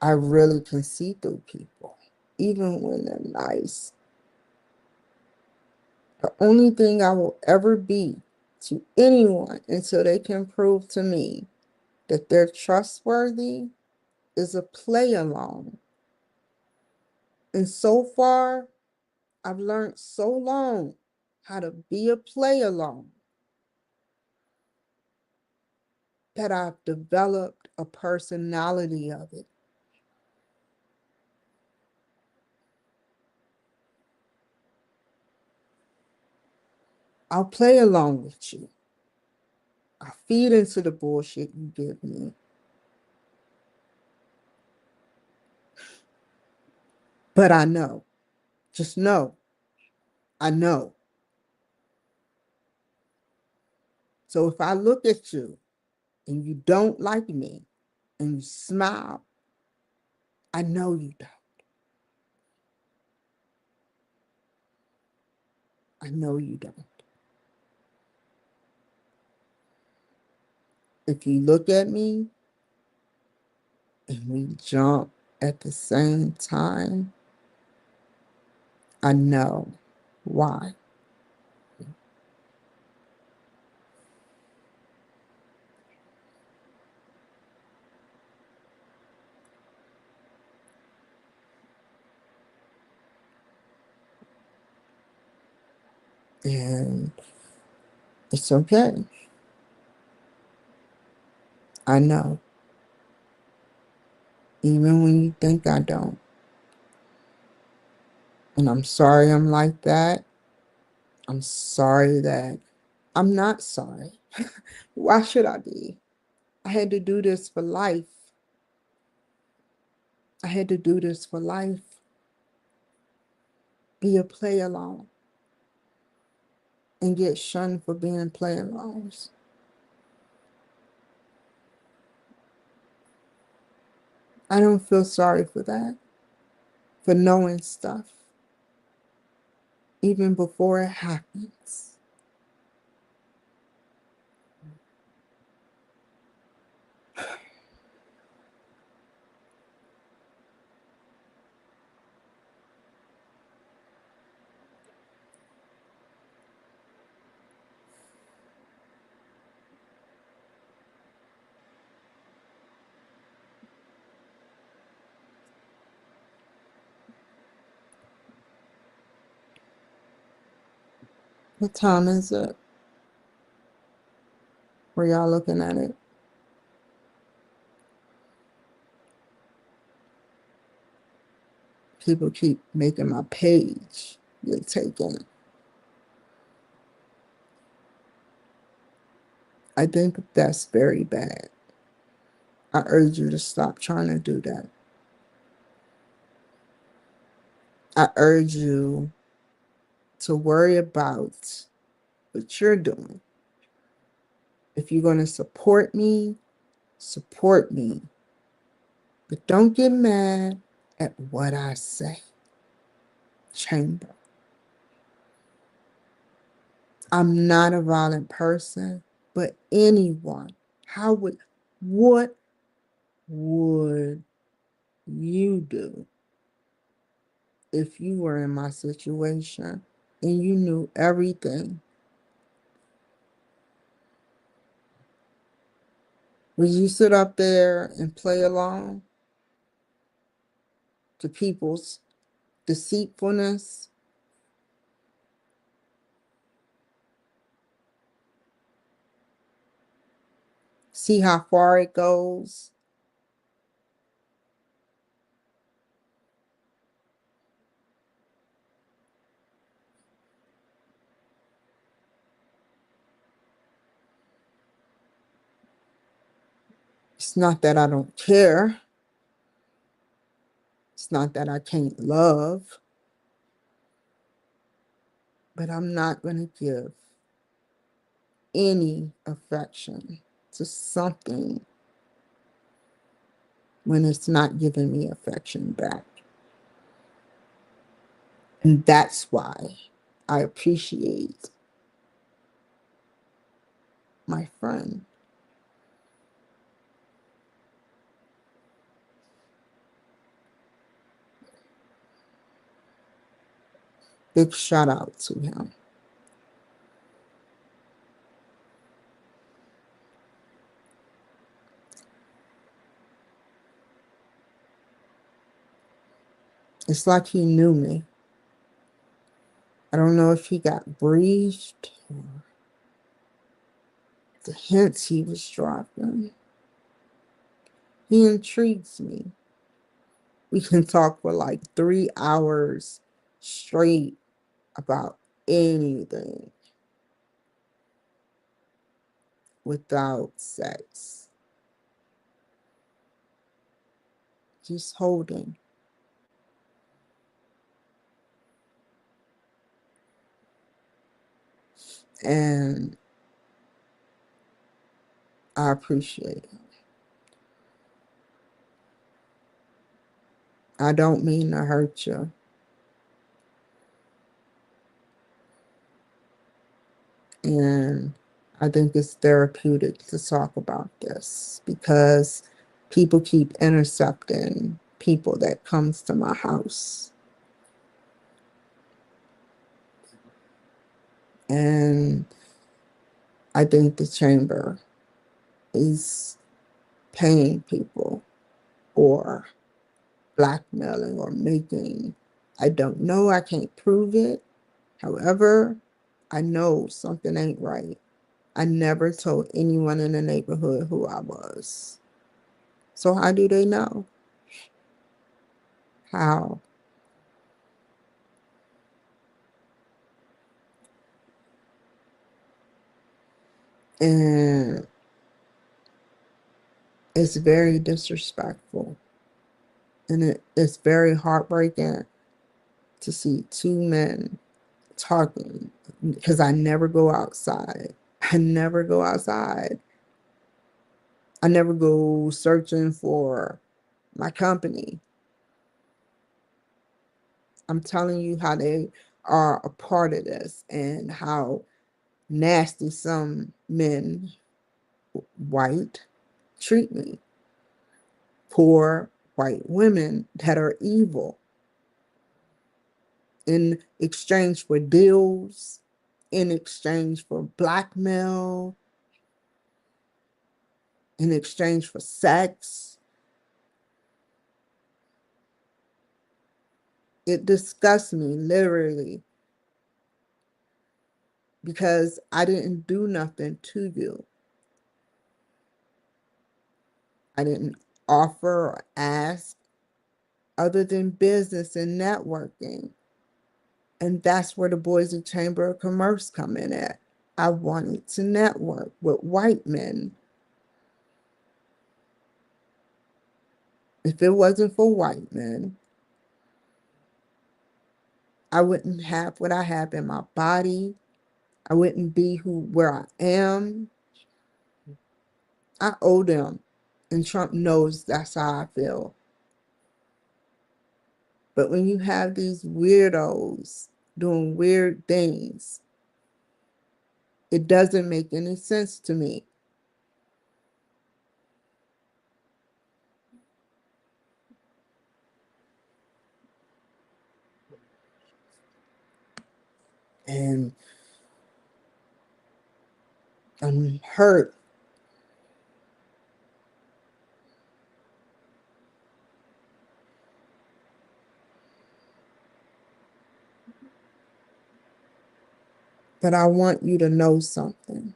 A: I really can see through people, even when they're nice. The only thing I will ever be to anyone until they can prove to me that they're trustworthy is a play along. And so far, I've learned so long how to be a play along that I've developed a personality of it. I'll play along with you. I feed into the bullshit you give me. But I know, just know, I know So if I look at you and you don't like me and you smile, I know you don't. I know you don't. If you look at me and we jump at the same time, I know why. And it's okay. I know. Even when you think I don't. And I'm sorry I'm like that. I'm sorry that I'm not sorry. Why should I be? I had to do this for life. I had to do this for life. Be a play along and get shunned for being play alongs. I don't feel sorry for that, for knowing stuff, even before it happens. What time is it? Were y'all looking at it? People keep making my page get taken. I think that's very bad. I urge you to stop trying to do that. I urge you to worry about what you're doing. If you're going to support me. But don't get mad at what I say. Chamber. I'm not a violent person, but anyone, what would you do if you were in my situation and you knew everything? Would you sit up there and play along to people's deceitfulness? See how far it goes? It's not that I don't care. It's not that I can't love, but I'm not going to give any affection to something when it's not giving me affection back. And that's why I appreciate my friend. Big shout out to him. It's like he knew me. I don't know if he got briefed or the hints he was dropping. He intrigues me. We can talk for like 3 hours straight about anything without sex. Just holding. And I appreciate it. I don't mean to hurt you. And I think it's therapeutic to talk about this because people keep intercepting people that comes to my house. And I think the chamber is paying people or blackmailing or making. I don't know. I can't prove it. However, I know something ain't right. I never told anyone in the neighborhood who I was. So how do they know? How? And it's very disrespectful. And it's very heartbreaking to see two men talking because I never go outside. I never go outside. I never go searching for my company. I'm telling you how they are a part of this and how nasty some men, white, treat me. Poor white women that are evil in exchange for deals, in exchange for blackmail, in exchange for sex. It disgusts me literally because I didn't do nothing to you. I didn't offer or ask other than business and networking. And that's where the Boise Chamber of Commerce come in at. I wanted to network with white men. If it wasn't for white men, I wouldn't have what I have in my body. I wouldn't be where I am. I owe them. And Trump knows that's how I feel. But when you have these weirdos doing weird things, it doesn't make any sense to me. And I'm hurt. But I want you to know something.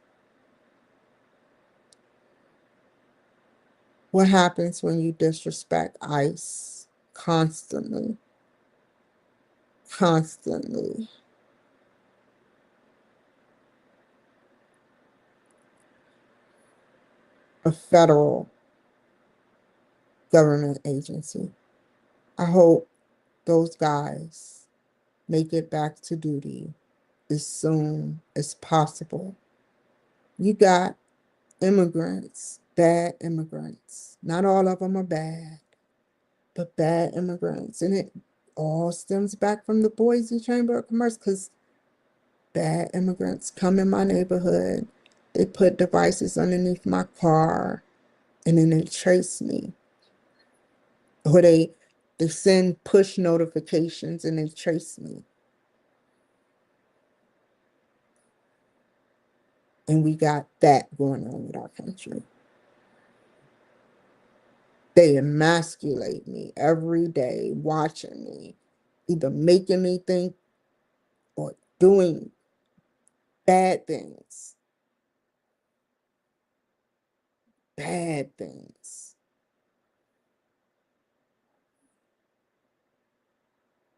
A: What happens when you disrespect ICE constantly? Constantly. A federal government agency. I hope those guys make it back to duty as soon as possible. You got immigrants, bad immigrants. Not all of them are bad, but bad immigrants. And it all stems back from the Boise Chamber of Commerce because bad immigrants come in my neighborhood. They put devices underneath my car and then they trace me. Or they send push notifications and they trace me. And we got that going on with our country. They emasculate me every day, watching me, either making me think or doing bad things. Bad things.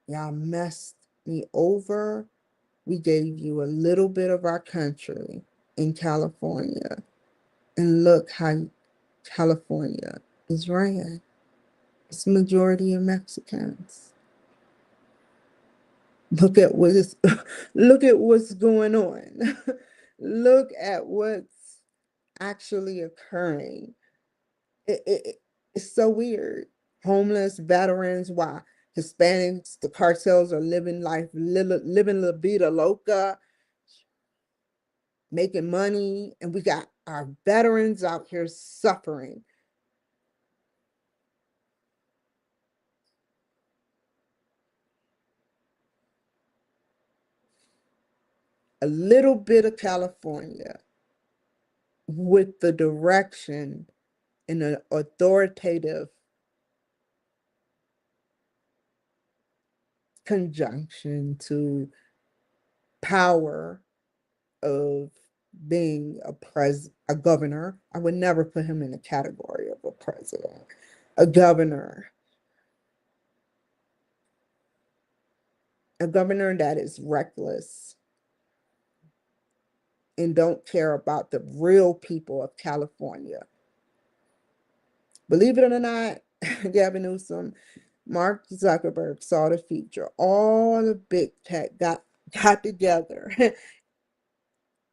A: Y'all messed me over. We gave you a little bit of our country in California. And look how California is ran. It's majority of Mexicans. Look at what look at what's going on. Look at what's actually occurring. It's so weird. Homeless, veterans, why? Hispanics, the cartels are living life, living la vida loca, making money, and we got our veterans out here suffering. A little bit of California with the direction and an authoritative conjunction to power of being a governor. I would never put him in the category of a president. A governor. A governor that is reckless and don't care about the real people of California. Believe it or not, Gavin Newsom, Mark Zuckerberg saw the future. All the big tech got together.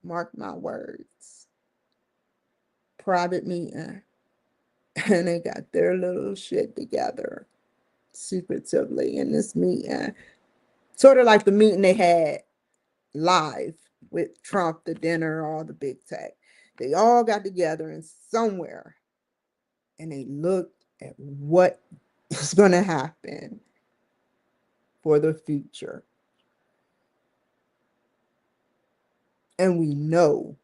A: Mark my words. Private meeting. And they got their little shit together secretively in this meeting. Sort of like the meeting they had live with Trump, the dinner, all the big tech. They all got together in somewhere and they looked at what is going to happen for the future. And we know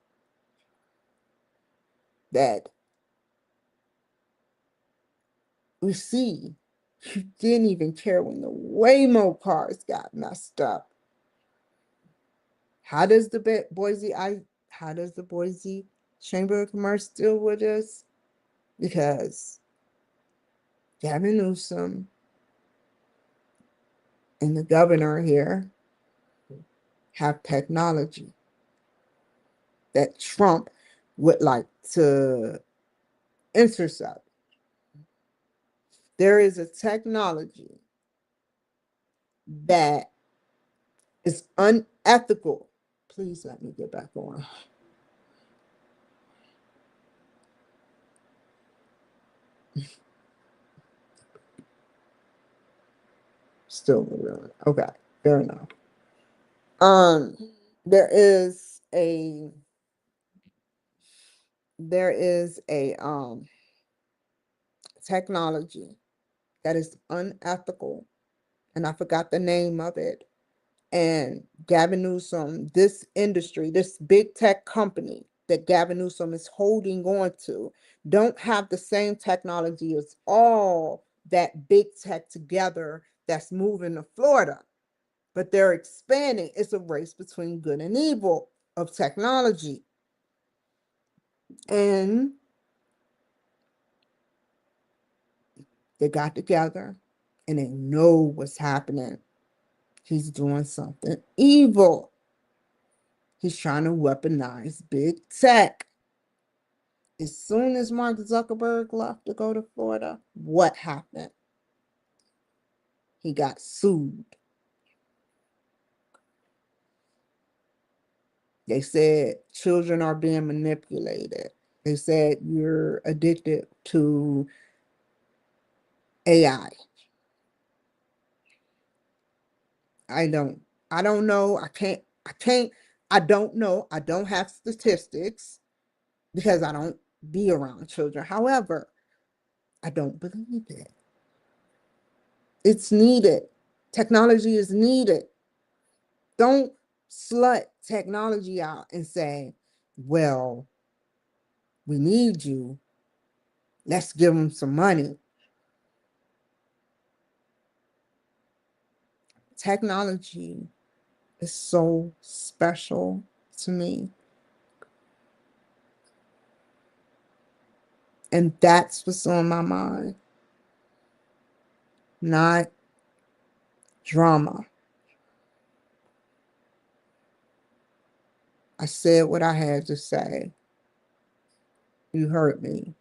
A: that we see you didn't even care when the Waymo cars got messed up. How does the Boise Chamber of Commerce deal with this? Because Gavin Newsom and the governor here have technology that Trump would like to intercept. There is a technology that is unethical. Please let me get back on. Still moving. Okay, fair enough. Um, there is a technology that is unethical, and I forgot the name of it. And Gavin Newsom, this industry, this big tech company that Gavin Newsom is holding on to, don't have the same technology as all that big tech together that's moving to Florida. But they're expanding. It's a race between good and evil of technology. And they got together and they know what's happening. He's doing something evil. He's trying to weaponize big tech. As soon as Mark Zuckerberg left to go to Florida, what happened? He got sued. They said children are being manipulated. They said you're addicted to AI. I don't I don't know. I don't know. I don't have statistics because I don't be around children. However, I don't believe it. It's needed. Technology is needed. Don't slut technology out and say, well, we need you. Let's give them some money. Technology is so special to me. And that's what's on my mind. Not drama. I said what I had to say. You heard me.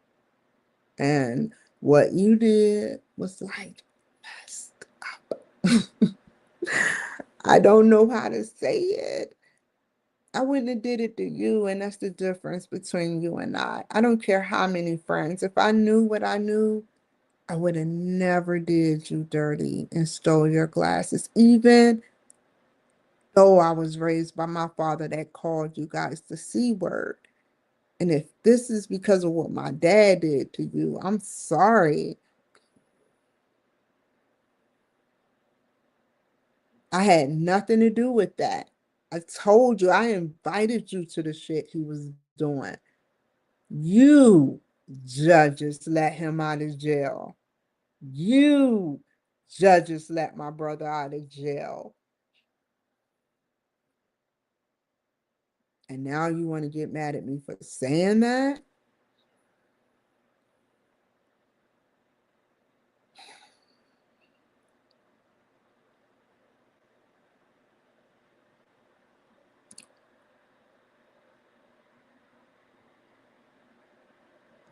A: And what you did was like messed up. I don't know how to say it. I wouldn't have did it to you, and that's the difference between you and I. I don't care how many friends. If I knew what I knew, I would have never did you dirty and stole your glasses, even though I was raised by my father that called you guys the C word. And if this is because of what my dad did to you, I'm sorry. I had nothing to do with that. I told you, I invited you to the shit he was doing. You judges let him out of jail. You judges let my brother out of jail. And now you want to get mad at me for saying that?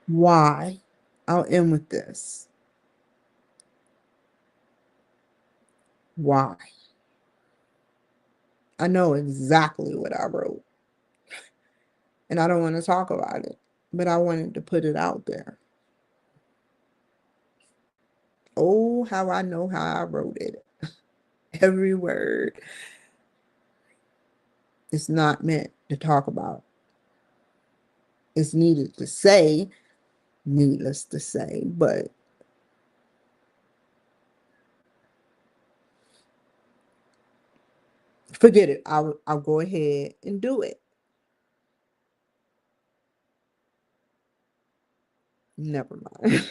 A: Why? I'll end with this. Why? I know exactly what I wrote, and I don't want to talk about it, but I wanted to put it out there. Oh, how I know how I wrote it. Every word is not meant to talk about. It's needed to say, needless to say, but forget it. I'll go ahead and do it. Never mind.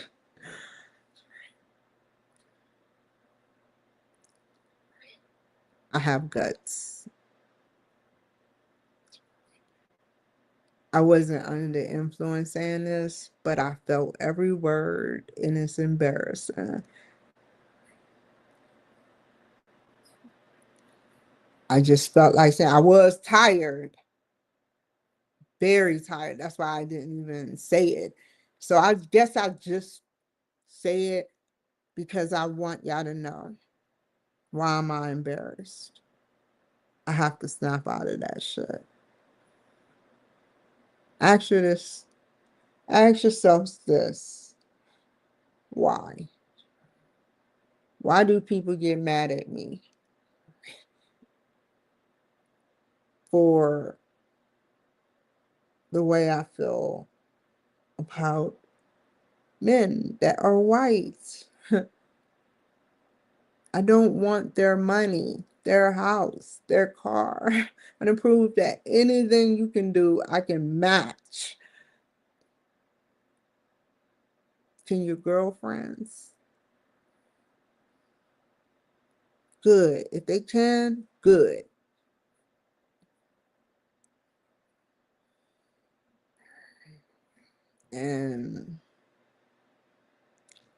A: I have guts. I wasn't under the influence saying this, but I felt every word, and it's embarrassing. I just felt like saying I was tired, very tired. That's why I didn't even say it. So I guess I just say it because I want y'all to know, why am I embarrassed? I have to snap out of that shit. Ask you this. Ask yourselves this. Why? Why do people get mad at me for the way I feel about men that are white? I don't want their money, their house, their car. And to prove that anything you can do, I can match. Can your girlfriends? Good. If they can, good. And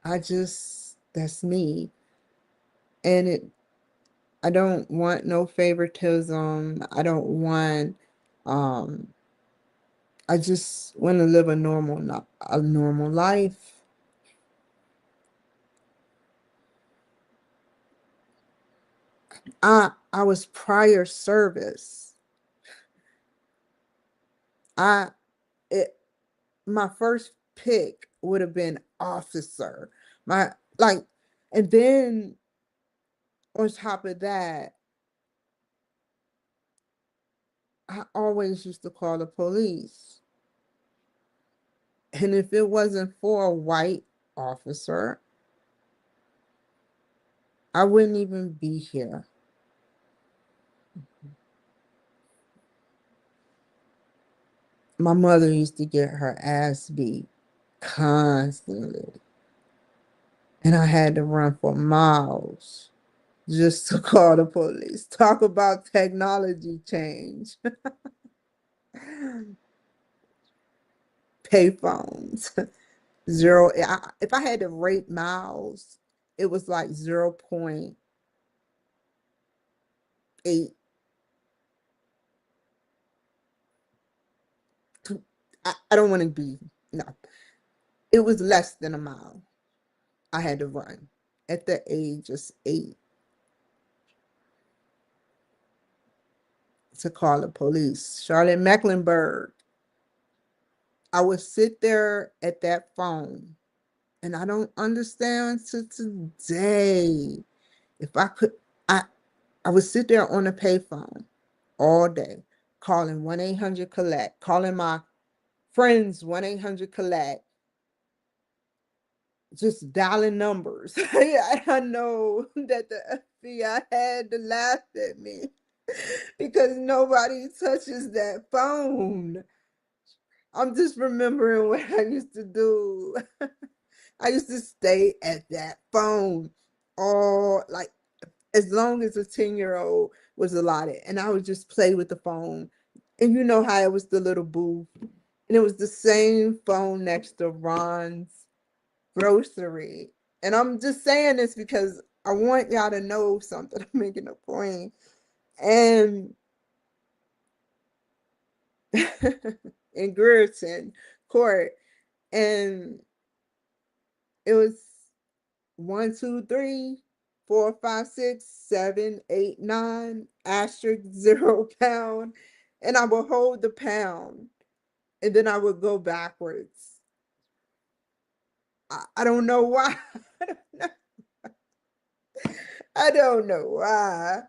A: that's me. And I don't want no favoritism. I don't want, um, I just want to live a normal life. I was prior service. I it My first pick would have been officer. My like, and then on top of that, I always used to call the police. And if it wasn't for a white officer, I wouldn't even be here. My mother used to get her ass beat constantly, and I had to run for miles just to call the police. Talk about technology change. Payphones. Zero. If I had to rate miles, it was like 0.8. I don't want to be, no. It was less than a mile I had to run at the age of 8. to call the police. Charlotte Mecklenburg. I would sit there at that phone, and I don't understand to today. If I could, I I would sit there on the payphone all day, calling 1-800 collect, calling my friends 1-800 collect, just dialing numbers. I know that the FBI had to laugh at me because nobody touches that phone. I'm just remembering what I used to do. I used to stay at that phone all like as long as a 10-year-old was allotted. And I would just play with the phone. And you know how it was the little booth. And it was the same phone next to Ron's grocery. And I'm just saying this because I want y'all to know something. I'm making a point. And in Grierson Court, and it was 1, 2, 3, 4, 5, 6, 7, 8, 9 asterisk 0 pound, and I would hold the pound, and then I would go backwards. I don't know why. I don't know. I don't know why.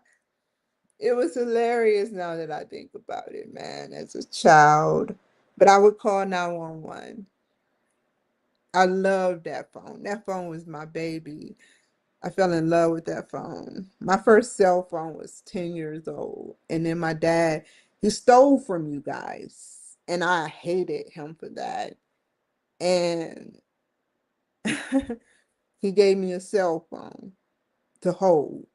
A: It was hilarious now that I think about it, man, as a child. But I would call 911. I loved that phone. That phone was my baby. I fell in love with that phone. My first cell phone was 10 years old. And then my dad, he stole from you guys. And I hated him for that. And he gave me a cell phone to hold.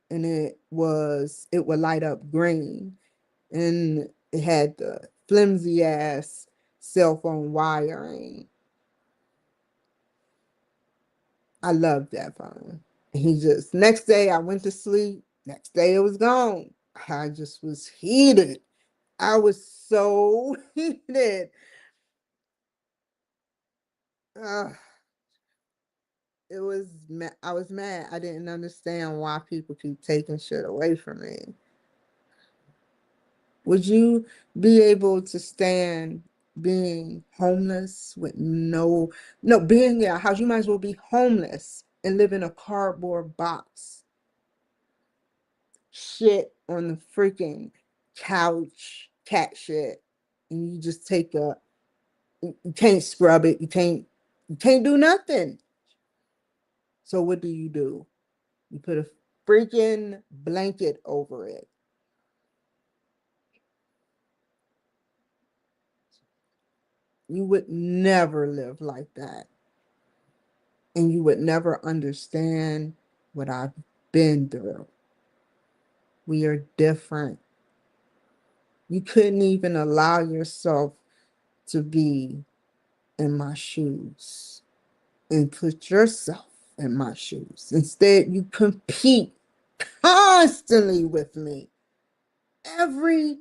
A: And it would light up green. And it had the flimsy ass cell phone wiring. I loved that phone. He just, next day I went to sleep. Next day it was gone. I just was heated. I was so heated. Ugh, I was mad. I didn't understand why people keep taking shit away from me. Would you be able to stand being homeless with being in a house? You might as well be homeless and live in a cardboard box. Shit on the freaking couch, cat shit. And you just you can't scrub it. You can't do nothing. So what do? You put a freaking blanket over it. You would never live like that. And you would never understand what I've been through. We are different. You couldn't even allow yourself to be in my shoes and put yourself in my shoes. Instead, you compete constantly with me. Every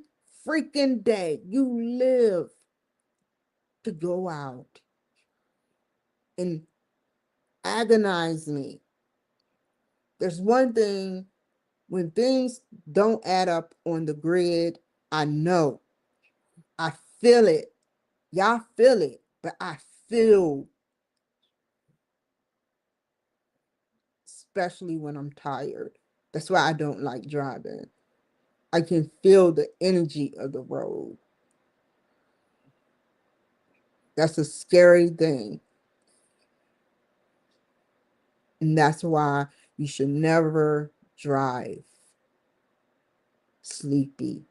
A: freaking day, you live to go out and agonize me. There's one thing, when things don't add up on the grid, I know. I feel it. Y'all feel it, but I feel, especially when I'm tired. That's why I don't like driving. I can feel the energy of the road. That's a scary thing. And that's why you should never drive sleepy.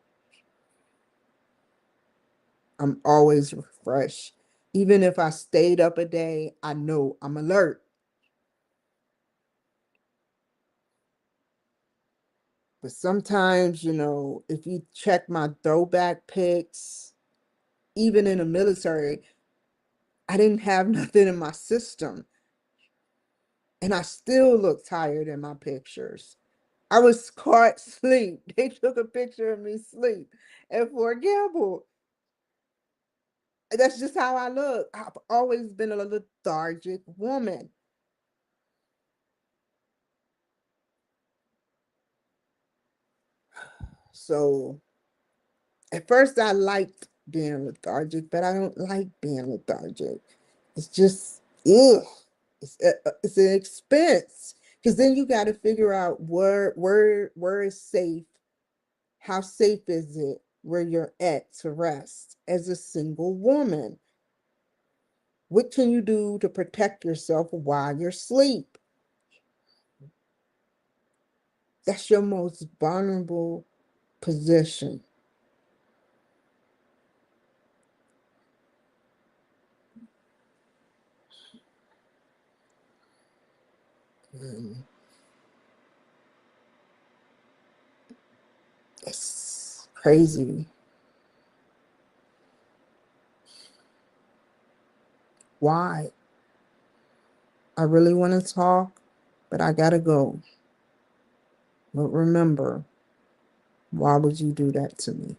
A: I'm always refreshed. Even if I stayed up a day, I know I'm alert. But sometimes, if you check my throwback pics, even in the military, I didn't have nothing in my system. And I still look tired in my pictures. I was caught sleep. They took a picture of me sleep at Fort Campbell. That's just how I look. I've always been a lethargic woman. So At first, I liked being lethargic, but I don't like being lethargic. It's just, ugh. It's an expense because then you got to figure out where is safe. How safe is it where you're at to rest as a single woman? What can you do to protect yourself while you're asleep? That's your most vulnerable position. Mm, it's crazy. Why? I really want to talk, but I gotta go. But remember, why would you do that to me?